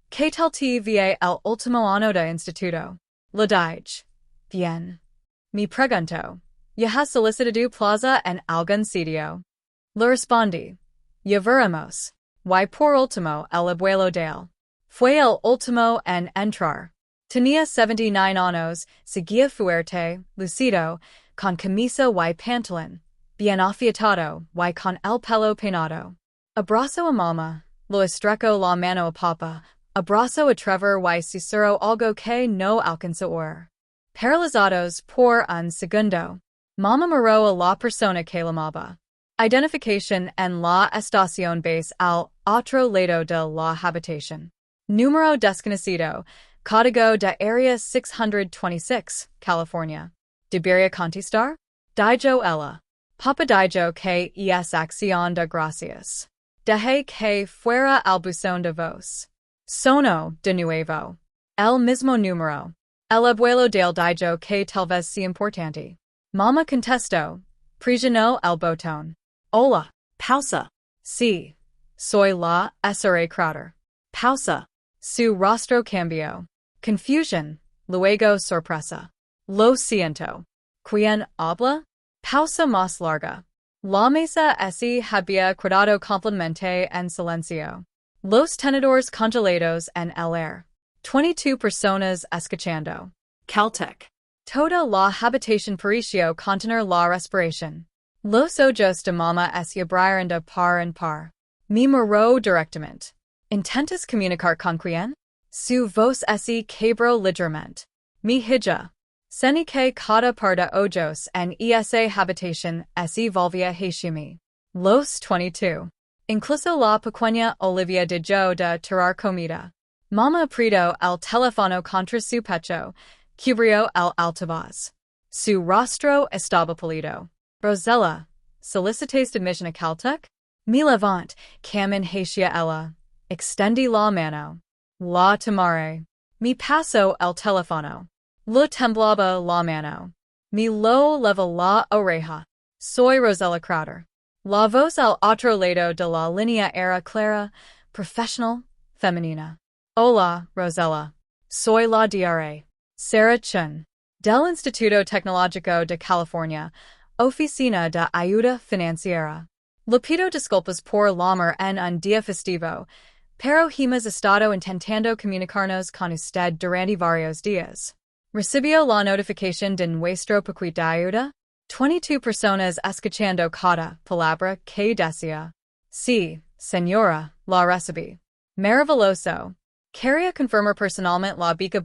¿Qué tal te va el último año de instituto? Le dije. Bien. Me preguntó. ¿Ya has solicitado plaza en algún sitio? Le respondí. Ya veremos. Y por último el abuelo Dale. Fue el último en entrar. Tenía 79 años, seguía fuerte, lucido, con camisa y pantalón, bien afiatado y con el pelo peinado. Abrazo a mamá, lo estrechó la mano a papá, abrazo a Trevor y susurró algo que no alcanzó a oír. Paralizados por un segundo, mamá miró a la persona que llamaba. Identificación en la estación base al otro lado de la habitación. Número desconocido, código de área 626, California. ¿Debería contestar? Dijo ella. Papa dijo que es acción de gracias. Dejé que fuera al buzón de voz. Sonó de nuevo. El mismo número. El abuelo Dale dijo que tal vez sea importante. Mamá contestó. Presionó el botón. Hola. Pausa. Sí. Soy la Sra. Crowder. Pausa. Su rostro cambió. Confusion. Luego sorpresa. Lo siento. ¿Quién habla? Pausa más larga. La mesa había quedado completamente en silencio. Los tenedores congelados en el aire. 22 personas escuchando. Caltech. Toda la habitación pareció contener la respiración. Los ojos de mamá se abrieron de par en par. Me miró directamente. ¿Intentas comunicar con quién? Su voz se quebró ligeramente. Mi hija. Seni que cada par de ojos en esa habitación se volvía hacia mí. Los 22. Incluso la pequeña Olivia dejó de tirar comida. Mama aprido el teléfono contra su pecho, cubrió el altavoz. Su rostro estaba pálido. Rosella, solicites admission a Caltech? Mi levant, camin hacia ella. Extendí la mano. La tomare. Mi paso el teléfono. Lo temblaba la mano. Mi lo leva la oreja. Soy Rosella Crowder. La voz al otro lado de la línea era clara, professional, femenina. Hola, Rosella. Soy la Dra. Sarah Chun. Del Instituto Tecnológico de California, Oficina de Ayuda Financiera. Le pido disculpas por llamar en un día festivo, pero hemos estado intentando comunicarnos con usted durante varios días. ¿Recibió la notificación de nuestro paquete de ayuda? 22 personas escuchando cada palabra que decía. Sí, señora, la recibí. Maravilloso. Quería confirmar personalmente la beca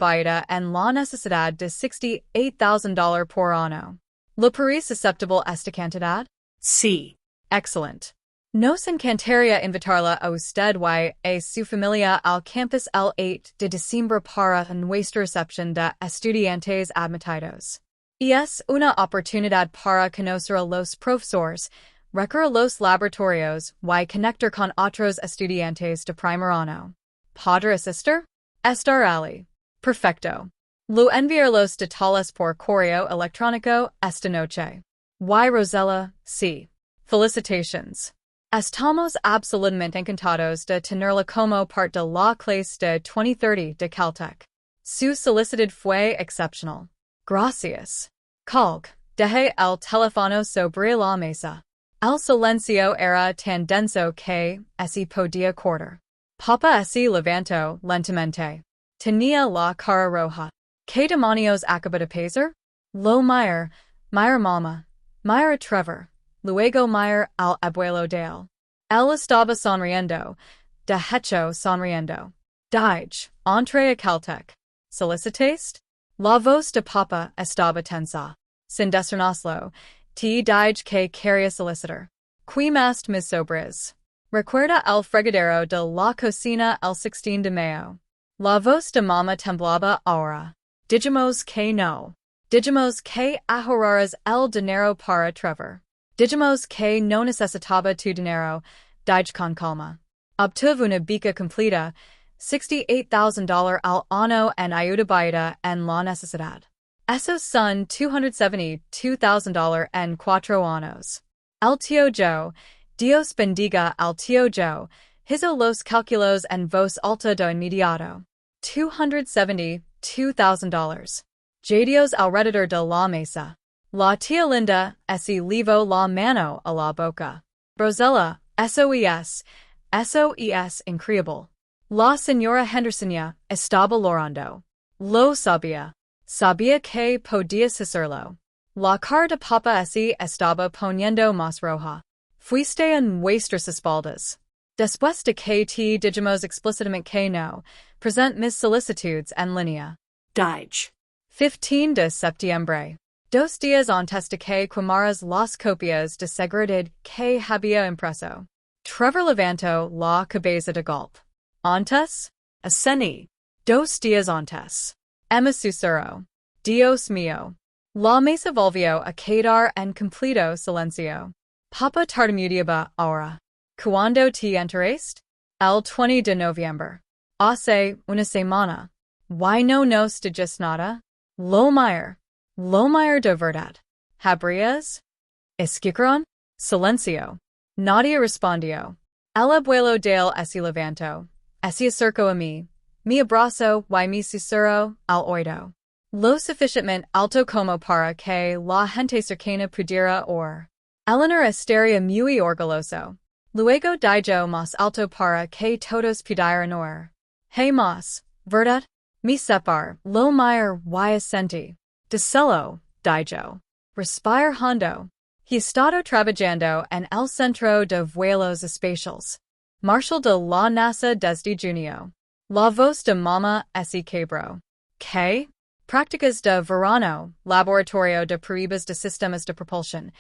en la necesidad de $68,000 por año. ¿Le parece aceptable esta cantidad? Sí. Excellent. Nos encantaría invitarla a usted y a su familia al campus el 8 de diciembre para nuestra recepción de estudiantes admitidos. Y es una oportunidad para conocer a los profesores, recorrer los laboratorios y conectar con otros estudiantes de primer año. ¿Podrá asistir? Estar allí. Perfecto. Lo enviar los detalles por correo electrónico esta noche. Y Rosella, sí. Felicitations. Estamos absolutamente encantados de tenerla como parte de la clase de 2030 de Caltech. Su solicitud fue excepcional. Gracias. Colg, deje el teléfono sobre la mesa. El silencio era tan denso que se podía cortar. Papa se levantó lentamente. Tenía la cara roja. ¿Qué demonios acaba de pasar? Lo Meyer mama, Meyer Trevor, luego Meyer al abuelo de él. Él estaba sonriendo, de hecho sonriendo. Dije, entre a Caltech. ¿Solicites? La voz de Papa estaba tensa. Sin decirnoslo, te dije que quería solicitar. Qui más mis sobres. Recuerda el fregadero de la cocina el 16 de mayo. La voz de mamá temblaba ahora. Dijimos que no. Dijimos que ahorraras el dinero para Trevor. Dijimos que no necesitaba tu dinero, dije con calma. Obtuve una beca completa, $68,000 al año en ayuda en la necesidad. Esos son $272,000 en 4 años. El tío Joe, Dios bendiga al tío Joe, hizo los cálculos en voz alta de inmediato. $272,000. Jadios alrededor de la mesa. La tía Linda se llevó la mano a la boca. Rosella, SOES increíble. La señora Hendersonia estaba llorando. Lo sabía. Sabía que podías hacerlo. La cara de Papa estaba poniendo más roja. Fuiste en nuestras espaldas. Después de que te dijimos explícitamente que no, present mis solicitudes en línea. Dije. 15 de septiembre. 2 días antes de que quemaras las copias de seguridad que había impreso. Trevor levantó la cabeza de golpe. Antes? Ascení. 2 días antes. Emma susurró. Dios mío. La mesa volvió a quedar en completo silencio. Papa tartamudeaba ahora. ¿Cuándo te enteraste? El 20 de noviembre. Hace una semana. ¿Why no nos dijiste nada? Lo Meyer de verdad. ¿Habrías? ¿Escucharon? Silencio. Nadie respondió. El abuelo de él se levantó. Se acercó a mí. Mi abrazo y mi susurro al oído. Lo suficientemente alto como para que la gente cercana pudiera oír. Eleanor estaría muy orgulloso. Luego dijo más alto para que todos pudieran oír. Hey más, ¿verdad? Mi separ, lo Meyer y asentí. Decelo, dijo. Respire hondo. He estado trabajando en el centro de vuelos espaciales. Marshal de la NASA desde junio. La voz de mamá se quebró. ¿Qué? Prácticas de verano, laboratorio de pruebas de sistemas de propulsión.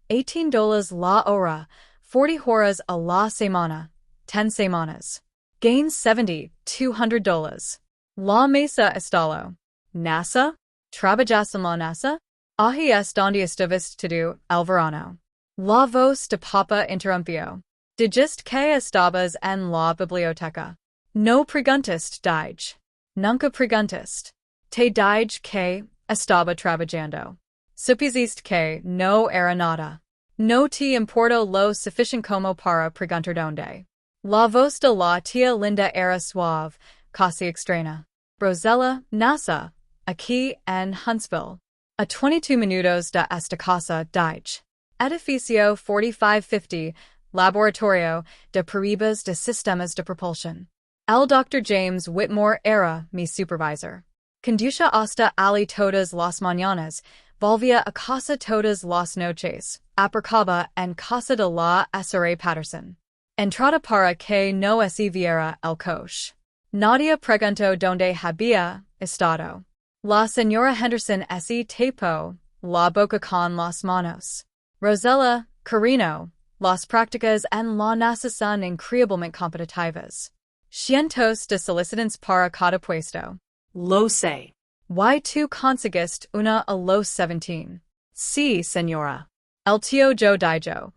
$18 la hora, 40 horas a la semana, 10 semanas. Gains $70, $200. La mesa estalo. NASA? Trabajas en la NASA? Ahí es donde estuviste todo el verano. La voz de papa interrumpió. Dijiste que estabas en la biblioteca. No preguntaste dije. Nunca preguntaste. Te dije que estaba trabajando. Supusiste que no era nada. No te importó lo suficiente como para preguntar dónde. La voz de la tía Linda era suave, casi extraña. Rosella, NASA, aquí en Huntsville. A 22 minutos de esta casa, dije. Edificio 4550, Laboratorio de Pruebas de Sistemas de Propulsión. El Dr. James Whitmore era mi supervisor. Conducía hasta allí todas las mañanas, volvía a casa todas las noches, aparcaba en casa de la Sra. Patterson. Entrada para que no se viera el coche. Nadia preguntó dónde había estado. La señora Henderson se tapó la boca con las manos. Rosella, Carino, las prácticas en la NASA son increíblemente competitivas. Cientos de solicitudes para cada puesto. Lo sé. ¿Y tú conseguiste una a los 17? Sí, señora. El tío yo dijo.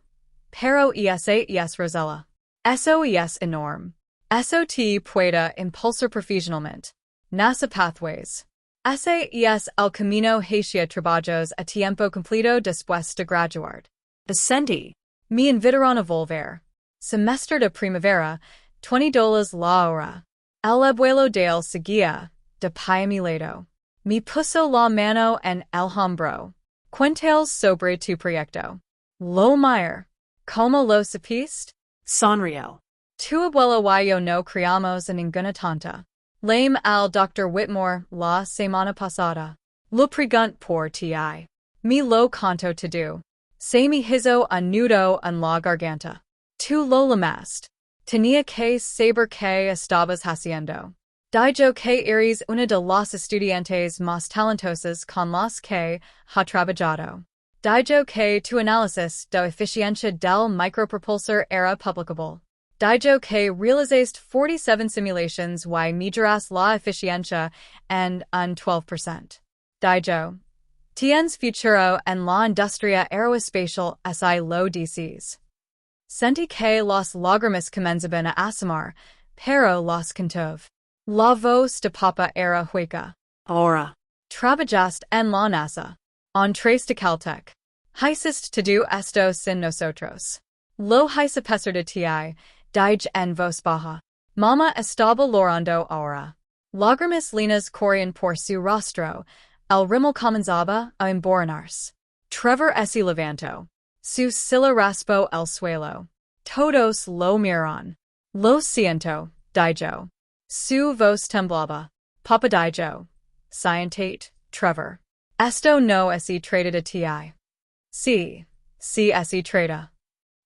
Pero es Rosella. Eso es enorme. Eso te puede impulsar profesionalmente. NASA Pathways. Ese es el camino hacia trabajos a tiempo completo después de graduar. Vicente. Me invitaron a volver. Semestre de primavera, $20 la hora. El abuelo Dale seguía, de pie a mi lado. Me puso la mano en el hombro. Cuéntales sobre tu proyecto. Lo Meyer. ¿Cómo lo supiste? Sonrió. Tu abuelo y yo no criamos en ninguna tonta. Lame al Dr. Whitmore la semana pasada. Lo pregunt por ti. Me lo conto todo. Se me hizo un nudo en la garganta. Tu lo llamaste. Tenía que saber que estabas haciendo. Dijo que eres una de las estudiantes más talentosas con las que ha trabajado. Dijo que tu análisis de eficiencia del micropropulsor era publicable. Dijo que realizaste 47 simulations y medirás la eficiencia en un 12%. Dijo. Tienes futuro en la industria aeroespacial si lo dices. Sentí que las lágrimas comenzaban a asomar, pero las contuve. La voz de papa era hueca. Ahora. Trabajaste en la NASA. Entraste de Caltech. Hiciste todo esto sin nosotros. Lo hice pesar de ti, dije en voz baja. Mama estaba llorando ahora. Lágrimas linas corrían por su rostro. El rímel comenzaba a emboronarse. Trevor se levantó. Su silla raspó el suelo. Todos lo miraron. Lo siento, dijo. Su voz temblaba. Papa dijo. Scientate, Trevor. Esto no se trata de ti. Sí, sí se trata.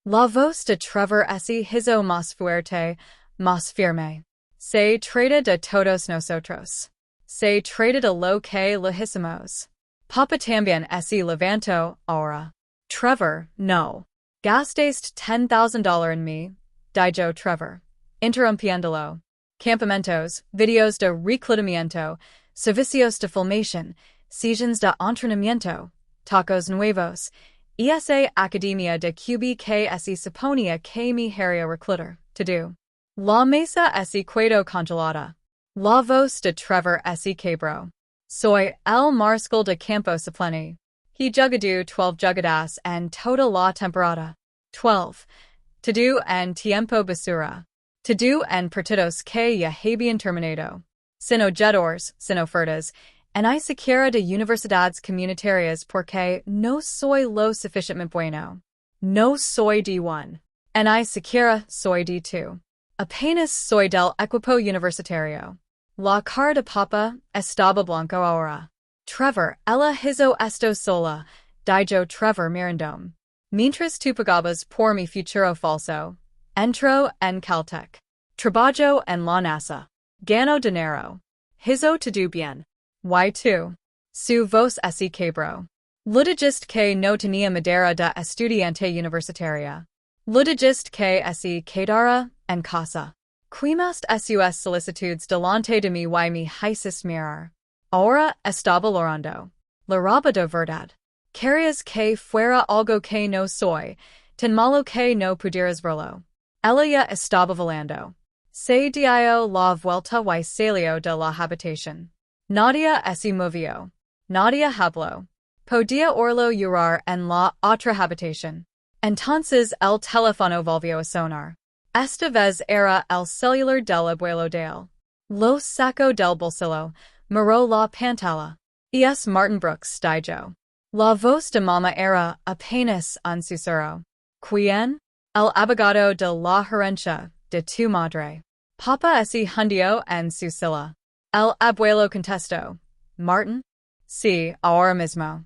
La voz de Trevor se hizo más fuerte, más firme. Se trata de todos nosotros. Se trata de lo que lo hicimos. Papa también se levantó ahora. Trevor, no. Gastaste $10,000 en mí, dijo Trevor, interrumpiéndolo. Campamentos, videos de reclutamiento, servicios de filmación, sesiones de entrenamiento, tacos nuevos, esa academia de QB que se suponía que me haría reclutar, todo. La mesa se quedó congelada. La voz de Trevor se quebró. Soy el mariscal de campo suplente. He jugado 12 jugadas en toda la temporada. 12. Todo en tiempo basura. Todo en partidos que ya habían terminado. Sin jugadores, sin ofertas, en ni siquiera de universidades comunitarias porque no soy lo suficientemente bueno. No soy D1. En ni siquiera soy D2. Apenas soy del equipo universitario. La cara de papa estaba blanco ahora. Trevor, ella hizo esto sola, dijo Trevor mirandome. Mientras tú pagabas por mi futuro falso. Entro en Caltech. Trabajo en la NASA. Gano dinero. Hizo todo bien. Y tú. Su voz se quebró. Lo dijiste que no tenía madera de estudiante universitaria. Lo dijiste que se quedara en casa. Quimast sus solicitudes delante de mi y mi hisis mirar. Ahora estaba lorando. La roba de verdad. Querías que fuera algo que no soy, tan malo que no pudieras verlo. Ella ya estaba volando. Se dio la vuelta y salió de la habitación. Nadia se movió. Nadia habló. Podía orlo llorar en la otra habitación. Entonces el teléfono volvió a sonar. Esta vez era el celular del abuelo de él. Lo sacó del bolsillo, miró la pantalla. Es Martin Brooks, dijo. La voz de mamá era apenas un susurro. ¿Quién? El abogado de la herencia de tu madre. Papa se hundió en su silla. El abuelo contestó. Martin? Sí, ahora mismo.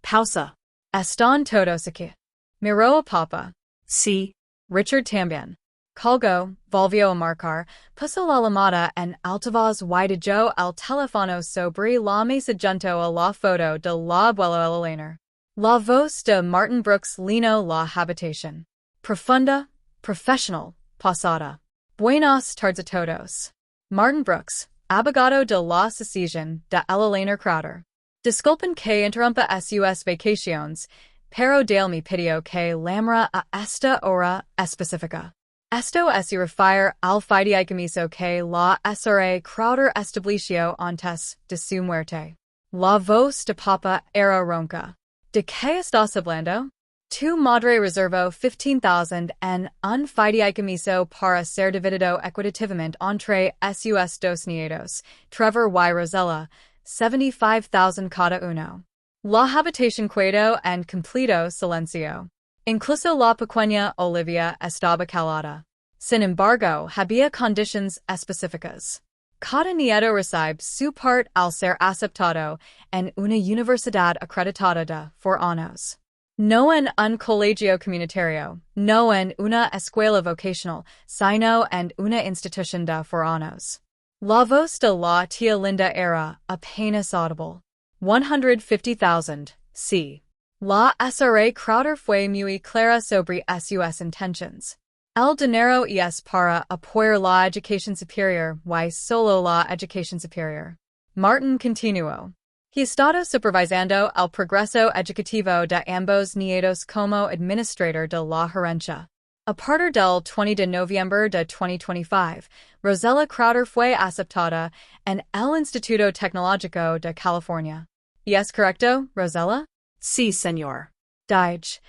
Pausa. Están todos aquí. Miró a Papa. Sí. Richard también. Colgó, volvió a marcar, puso la llamada en altavoz y dejó el teléfono sobre la mesa junto a la foto de la abuela Elena. La voz de Martin Brooks llenó la habitación. Profunda, professional, pausada. Buenas tardes a todos. Martin Brooks, abogado de la sucesión de Elena Crowder. Disculpen que interrumpa sus vacaciones, pero Dale me pidió que llamara a esta hora específica. Esto se refiere al fideicomiso que la SRA Crowder estableció antes de su muerte. La voz de Papa era ronca. ¿De qué estás hablando? Tu madre reservó 15,000 en un fideicomiso para ser dividido equitativamente entre sus dos nietos, Trevor y Rosella, 75,000 cada uno. La habitación quedó en completo silencio. Incluso la pequeña Olivia estaba calada. Sin embargo, había condiciones específicas. Cada nieto recibe su parte al ser aceptado en una universidad acreditada de 4 años. No en un colegio comunitario, no en una escuela vocacional, sino en una institución de 4 años. La voz de la tía Linda era apenas audible. 150,000, sí. La SRA Crowder fue muy clara sobre sus intentions. El dinero es para apoyar la educación superior y solo la educación superior. Martin continuó. He estado supervisando el progreso educativo de ambos nietos como administrador de la herencia. A partir del 20 de noviembre de 2025, Rosella Crowder fue aceptada en el Instituto Tecnológico de California. ¿Es correcto, Rosella? Sí, señor. Dije.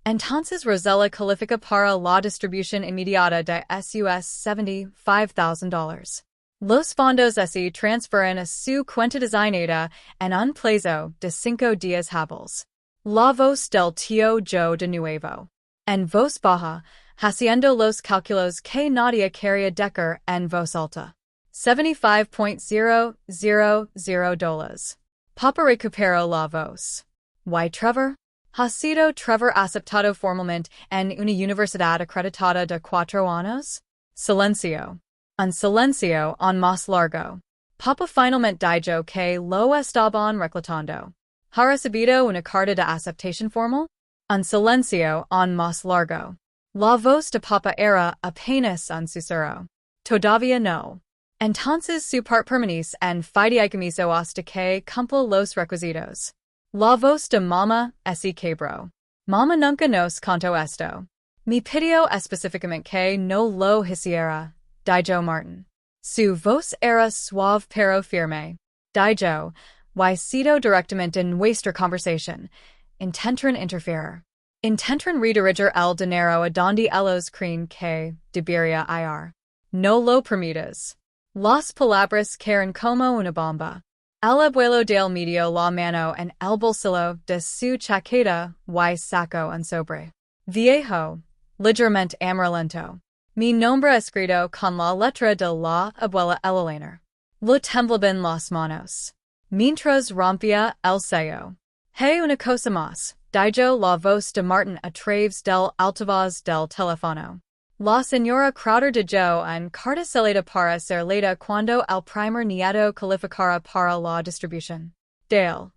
Entonces Rosella califica para la distribución inmediata de sus $75,000. Los fondos se transfieren a su cuenta designada en un plazo de 5 días hábiles. La voz del tío Joe de nuevo. En voz baja, haciendo los cálculos que Nadia quería decir en voz alta. $75,000. Papa recuperó la voz. ¿Y Trevor? ¿Ha sido Trevor aceptado formalmente en una universidad acreditada de 4 años? Silencio. Un silencio aún más largo. Papa finalmente dijo que lo estaban reclutando. ¿Ha recibido una carta de aceptación formal? Un silencio aún más largo. La voz de Papa era apenas un susurro. Todavía no. Entonces su parte permanece en fideicomiso hasta que cumpla los requisitos. La voz de mamá se quebró. Mamá nunca nos contó esto. Me pidió específicamente que no lo hiciera, dijo Martin. Su voz era suave pero firme. Dijo, y cito directamente en nuestra conversación. Intentan interferir. Intentan redirigir el dinero a donde ellos creen que debería ir. No lo permitas. Las palabras caen como una bomba. El abuelo del medio la mano en el bolsillo de su chaqueta y sacó un sobre. Viejo, ligeramente amarillento. Mi nombre escrito con la letra de la abuela Elena. Lo temblaban las manos. Mientras rompía el sello. Hey, una cosa más, dijo la voz de Martin a través del altavoz del teléfono. La señora Crowder dejó en carta selada para ser leída cuando el primer nieto calificara para la distribución. Dale.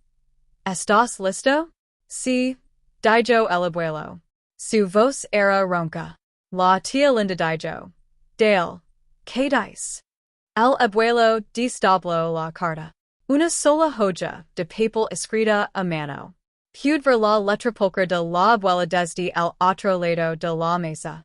¿Estás listo? Sí, dijo el abuelo. Su voz era ronca. La tía Linda dijo. Dale. que dice. El abuelo desdobló la carta. Una sola hoja de papel escrita a mano. Pude ver la letra pulcra de la abuela desde el otro lado de la mesa.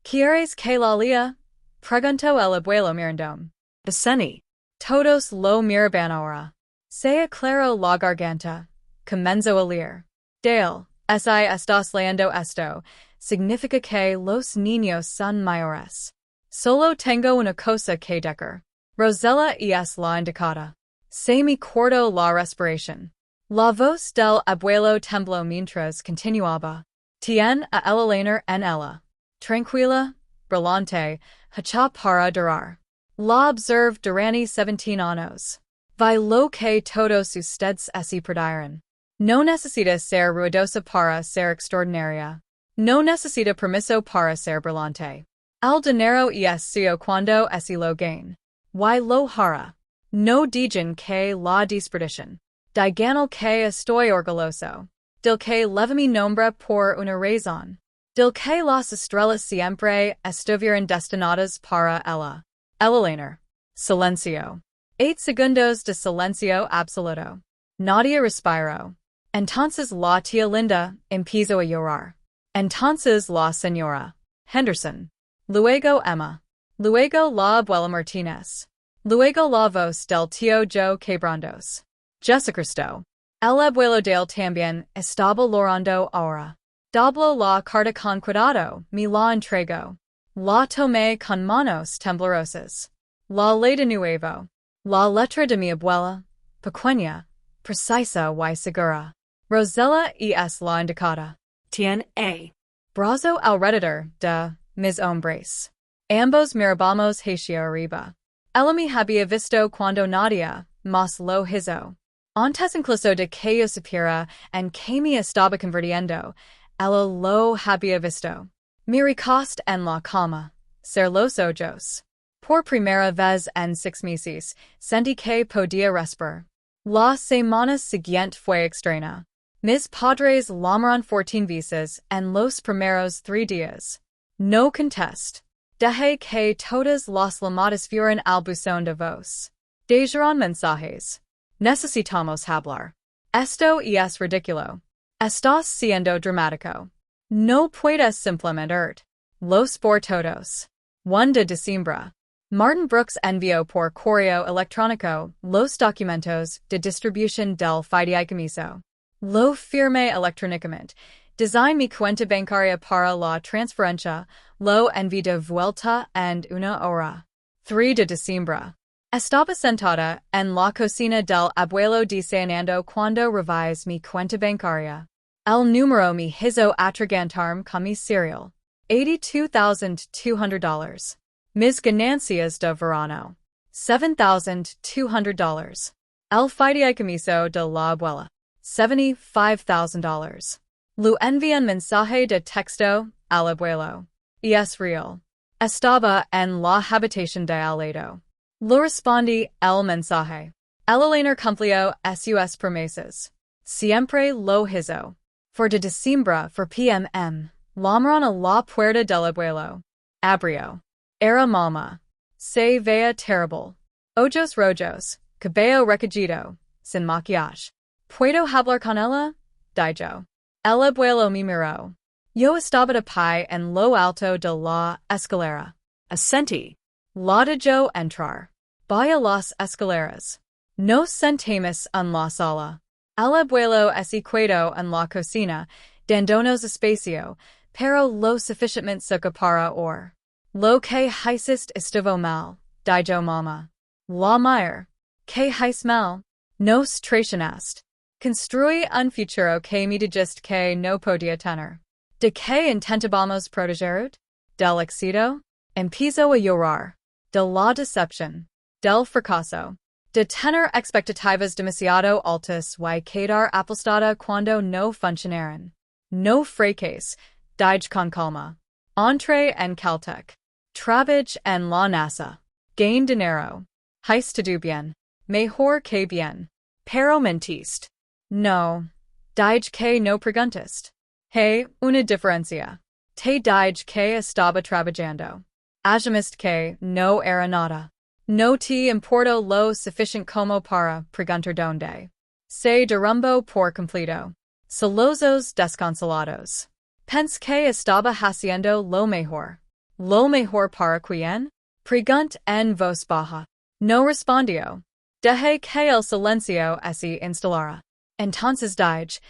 ¿Quieres que la lea? Preguntó el abuelo mirandome. Viceni. Todos lo miraban ahora. Se aclaró la garganta. Comenzó a leer. Dale, si estás leyendo esto, significa que los niños son mayores. Solo tengo una cosa que decir. Rosella es la indicada. Se me cortó la respiración. La voz del abuelo tembló mientras continuaba. Tien a ella lener en ella. Tranquila, brillante, hacha para durar. La observe durante 17 años. Vi lo que todos ustedes se perdieron. No necesita ser ruidosa para ser extraordinaria. No necesita permiso para ser brillante. El dinero es suyo cuando se lo gain. Y lo hará. No digan que la desperdician. Digan que estoy orgulloso. Dil que leva mi nombre por una razón. Dil que las estrellas siempre estuvieron destinadas para ella. Ella lener. Silencio. 8 segundos de silencio absoluto. Nadie respiró. Entonces la tía Linda empezó a llorar. Entonces la señora Henderson. Luego Emma. Luego la abuela Martínez. Luego la voz del tío Joe Quebrandos. Jesucristo. El abuelo Dale también estaba llorando ahora. Dobló la carta con cuidado, me la entregó. La tomé con manos temblorosas. La ley de nuevo. La letra de mi abuela, pequeña, precisa y segura. Rosella es la indicada. Tien a. Brazo alrededor de mis hombres. Ambos mirabamos hacia arriba. Ella me había visto cuando nadie más lo hizo. Antes incluso de que yo supiera en que me estaba convirtiendo, ella lo había visto. Me recosté en la cama. Cerré los ojos. Por primera vez en 6 meses, sentí que podía respirar. La semana siguiente fue extraña. Mis padres llamaron 14 veces en los primeros 3 días. No contesté. Dejé que todas las llamadas fueran al buzón de voz. Dejaron mensajes. Necesitamos hablar. Esto es ridículo. Estás siendo dramático. No puedes simplemente ir. Los por todos. 1 de diciembre. Martin Brooks envió por correo electrónico los documentos de distribución del fideicomiso. Lo firmé electrónicamente. Design mi cuenta bancaria para la transferencia. Lo envié de vuelta en 1 hora. 3 de diciembre. Estaba sentada en la cocina del abuelo desayunando cuando revisé mi cuenta bancaria. El número me hizo atragantarme con mi cereal. $82,200. Mis ganancias de verano. $7,200. El fideicomiso de la abuela. $75,000. Lu envié un mensaje de texto al abuelo. Es real. Estaba en la habitación de al lado. Lo respondí el mensaje. El lener cumplió sus promesas. Siempre lo hizo. For de diciembre for PMM. Llamaron a la puerta del abuelo. Abrió. Era mamá. Se veía terrible. Ojos rojos, cabello recogido, sin maquillaje. ¿Puedo hablar con ella? Dijo. El abuelo me miró. Yo estaba de pie en lo alto de la escalera. Asenti. La dejó entrar. Vaya las escaleras. Nos sentamos en la sala. El abuelo se quedó en la cocina, dándonos espacio, pero lo suficientemente seco para oír. Lo que hiciste estuvo mal, dijo mamá. La mire. Que hice mal? Nos traicionaste. Construí un futuro que me dijiste que no podía tener. ¿De qué intentábamos proteger? ¿Del éxito? Empezó a llorar. De la decepción. Del fracaso. De tener expectativas demasiado altas y quedar aplastada cuando no funcionaron. No fracaso, dije con calma. Entré en Caltech. Trabajé en la NASA. Gain dinero. Hice bien. Mejor que bien. Pero mentiste. No. Dije que no preguntaste. Hey, una diferencia. Te dije que estaba trabajando. Ajamist que no era nada. No te importa lo sufficient como para preguntar donde. Se derrumbó por completo. Solozos desconsolados. Pense que estaba haciendo lo mejor. Lo mejor para quién? Pregunt en voz baja. No respondió. Deje que el silencio se instalara. Entonces dije,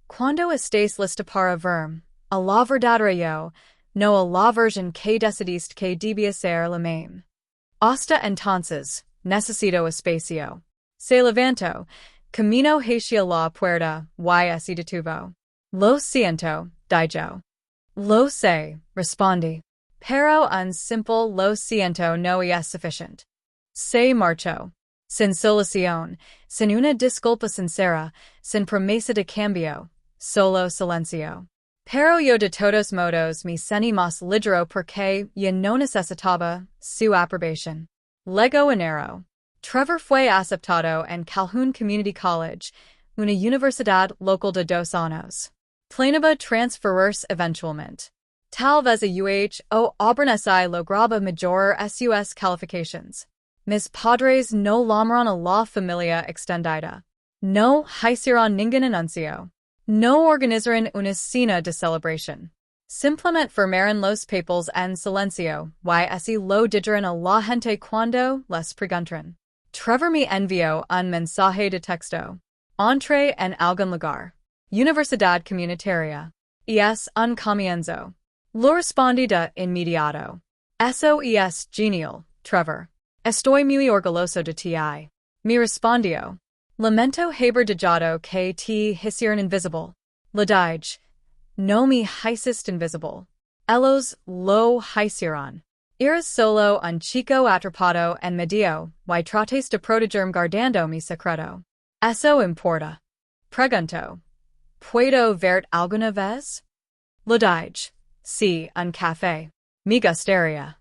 cuando estés lista para verme, a la verdadera yo, no a la version que decidiste que debía ser la meme. Hasta entonces, necesito espacio. Se levantó, camino hacia la puerta, y se detuvo. Lo siento, dijo. Lo sé, respondí. Pero un simple lo siento no es suficiente. Se marchó. Sin solución, sin una disculpa sincera, sin promesa de cambio, solo silencio. Pero yo de todos modos me sentí más ligero porque ya no necesitaba su aprobación. Luego enero. Trevor fue aceptado en Calhoun Community College, una universidad local de 2 años. Planeaba transferirse eventualmente. Tal vez a o Auburn si lograba mejorar sus califications. Mis padres no llamaron a la familia extendida. No hicieron ningún anuncio. No organizaron una cena de celebración. Simplemente firmaron los papeles en silencio, y lo dijeron a la gente cuando les preguntaron. Trevor me envió un mensaje de texto. Entré en algún lugar. Universidad comunitaria. Es un comienzo. Lo respondí de inmediato. Eso es genial, Trevor. Estoy muy orgulloso de ti. Me respondió. Lamento haber dejado que te hicieran invisible. Le dije. No me hiciste invisible. Ellos lo hicieron. Eres solo un chico atrapado en medio, y trates de protegerme guardando mi secreto. Eso importa. Preguntó. ¿Puedo verte alguna vez? Le dije. Sí, un café. Me gustaría.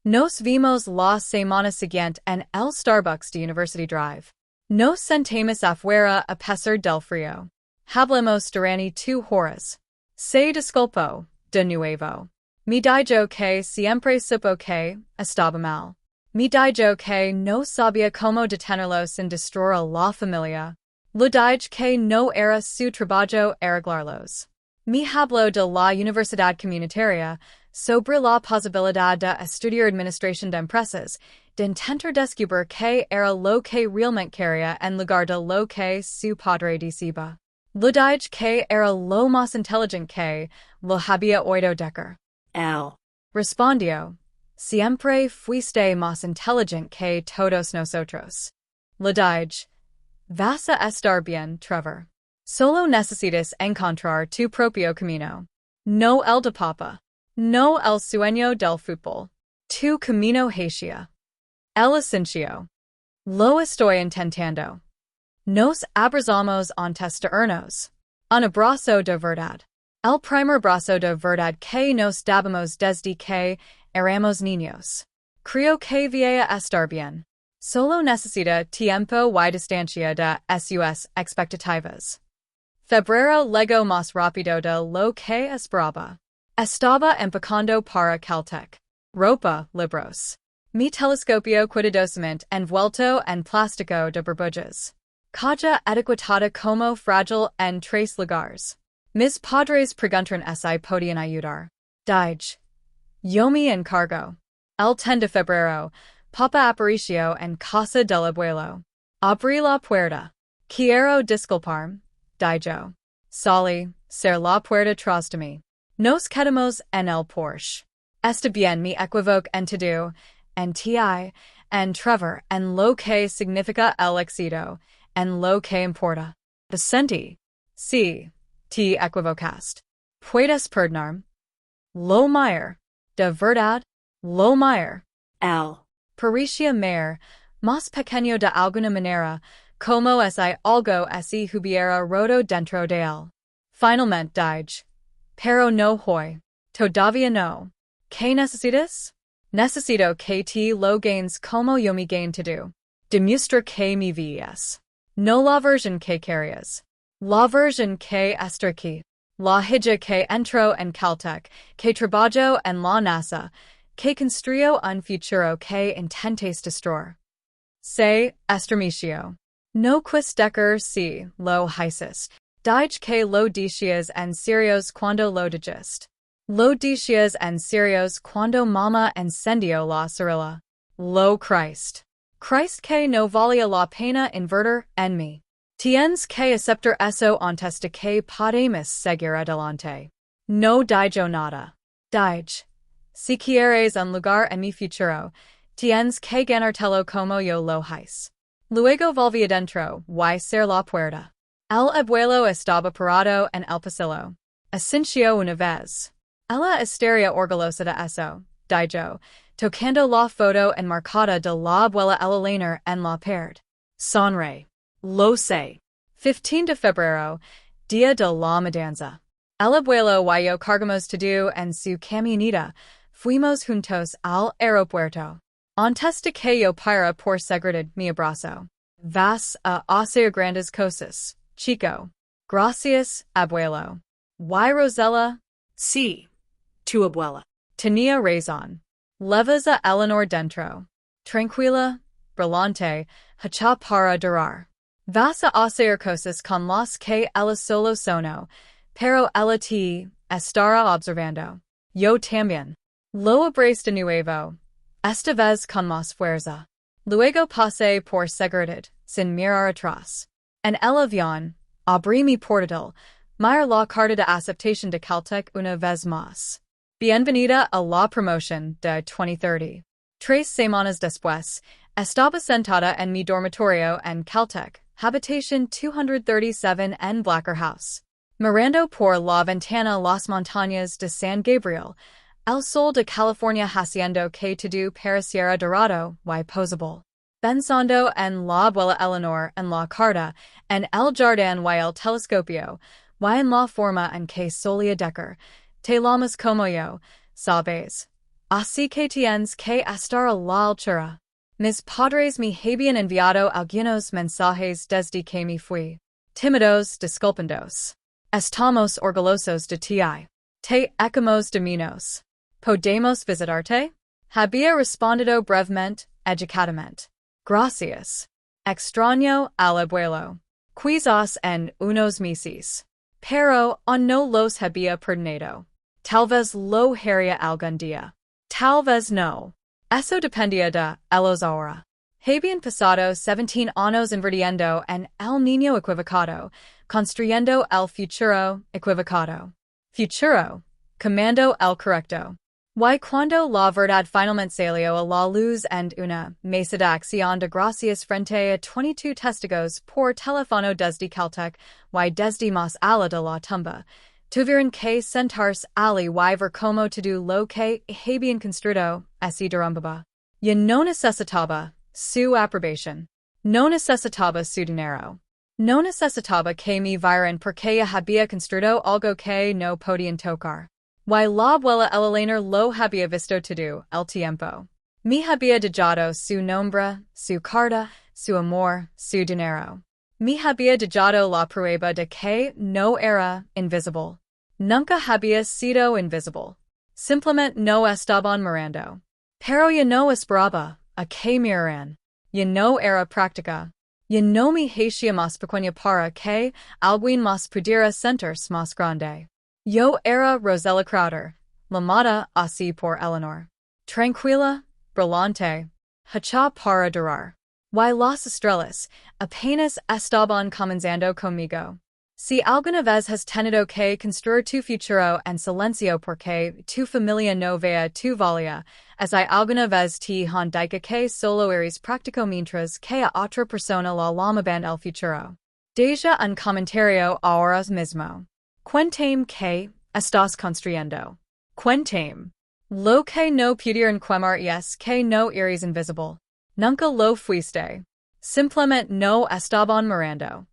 Nos vimos la semana siguiente en el Starbucks de University Drive. Nos sentamos afuera a pesar del frío. Hablamos durante 2 horas. Se disculpó, de nuevo. Me dijo que siempre supo que estaba mal. Me dijo que no sabía cómo detenerlo sin destruir a la familia. Le dije que no era su trabajo arreglarlos. Me habló de la universidad comunitaria, sobre la posibilidad de estudiar administración de empresas, de intentar descubrir que era lo que realmente quería en lugar de lo que su padre decía. Le dije que era lo más inteligente que lo había oído decir. Él Respondió. Siempre fuiste más inteligente que todos nosotros. Le dije. Vas a estar bien, Trevor. Solo necesitas encontrar tu propio camino. No el de papa. No el sueño del fútbol. Tu camino hacia el ascenso. Lo estoy intentando. Nos abrazamos antes de irnos. Un abrazo de verdad. El primer abrazo de verdad que nos dábamos desde que éramos niños. Creo que voy a estar bien. Solo necesita tiempo y distancia de sus expectativas. Febrero llegó más rápido de lo que esperaba. Estaba empacando para Caltech. Ropa, libros. Mi telescopio cuidadosamente envuelto en plástico de burbujas. Caja etiquetada como frágil en 3 lugares. Mis padres preguntaron si podían ayudar. Dije. Yo me encargo. El 10 de febrero, Papa apareció en casa del abuelo. Abrí la puerta. Quiero disculparme, dijo. Salí, cerré la puerta tras de mí. Nos quedamos en el porche. Está bien, me equivoco en todo, en ti, en Trevor, en lo que significa el éxito, en lo que importa. Vicente. Sí, te equivocaste. Puedes perdonarme. Lo mejor. De verdad, lo mejor. Él Parecía mer, más pequeño de alguna manera, como si algo así hubiera roto dentro de él. Finalmente dije. Pero no hoy. Todavía no. ¿Qué necesitas? Necesito que te lo ganes como yo me gain todo. Demuestra que me ves. No la version que querías. La version que está aquí. La hija que entró en Caltech, que trabajó en la NASA, que construyo un futuro que intentes destruir. Se estremeceu. No quis decker si lo hices. Dije que lo dixias en serios cuando lo dijiste. Lo dixias en serios cuando mama encendió la cerilla. Lo Christ. Christ que no valía la pena invertir en mí. Tienes que aceptar eso antes de que podamos seguir adelante. No digo nada. Dije. Si quieres un lugar en mi futuro, tienes que ganártelo como yo lo hice. Luego volví adentro, y cerré la puerta. El abuelo estaba parado en el pasillo. Asintió una vez. Ella estaría orgullosa de eso, dijo, tocando la foto enmarcada de la abuela Elena en la pared. Sonreí. Lo sé. 15 de febrero, día de la mudanza. El abuelo y yo cargamos todo en su camioneta. Fuimos juntos al aeropuerto. Antes de que yo para por seguridad mi abrazo. Vas a hacer grandes cosas, chico. Gracias, abuelo. ¿Y Rosella? Sí, tu abuela. Tenía razón. Levas a Eleanor dentro. Tranquila, brillante, hacha para durar. Vas a hacer cosas con las que ella solo sono, pero ella te estará observando. Yo también. Lo abracé de nuevo. Esta vez con más fuerza. Luego pasé por seguridad, sin mirar atrás. En el avión, abrí mi portátil, miré la carta de aceptación de Caltech una vez más. Bienvenida a la promoción de 2030. 3 semanas después, estaba sentada en mi dormitorio en Caltech, habitación 237 en Blacker House. Mirando por la ventana las montañas de San Gabriel, el sol de California haciendo que todo pareciera dorado y posable. Pensando en la abuela Eleanor en la carta, en el jardín y el telescopio, y en la forma en que solía decar, te llamas como yo, sabes. Así que tienes que estar a la altura. Mis padres me habían enviado algunos mensajes desde que me fui. Tímidos, disculpendos. Estamos orgullosos de ti. Te echamos de menos. ¿Podemos visitarte? Había respondido brevemente, educadamente. Gracias. Extraño al abuelo. Quizás en unos meses. Pero aún no los había perdonado. Tal vez lo haría algún día. Tal vez no. Eso dependía de ellos ahora. Habían pasado 17 años invirtiendo en el niño equivocado, construyendo el futuro equivocado. Futuro, comando el correcto. Y cuando la verdad finalmente salió a la luz en una mesa de acción de gracias frente a 22 testigos por teléfono desde Caltech y desde más allá de la tumba, tuvieron que sentarse ali y ver como todo lo que habían construido así derrumbaba. Y no necesitaba su aprobación. No necesitaba su dinero. No necesitaba que me vieran porque había construido algo que no podían tocar. Y la abuela Elena lo había visto todo el tiempo. Me había dejado su nombre, su carta, su amor, su dinero. Me había dejado la prueba de que no era invisible. Nunca había sido invisible. Simplemente no estaban mirando. Pero ya no esperaba a que miraran. Ya no era práctica. Ya no me hacía más pequeña para que alguien más pudiera sentirse más grande. Yo era Rosella Crowder, llamada así por Eleanor. Tranquila, brillante, hecha para durar. Y las estrellas apenas estaban comenzando conmigo. Si alguna vez has tenido que construir tu futuro en silencio porque tu familia no vea tu valía, as I alguna vez te han dicho que solo eres práctico mientras que a otra persona la llamaban el futuro. Deja un comentario ahora mismo. Cuéntame que estás construyendo. Cuéntame. Lo que no pudieron quemar es que no eres invisible. Nunca lo fuiste. Simplemente no estaban mirando.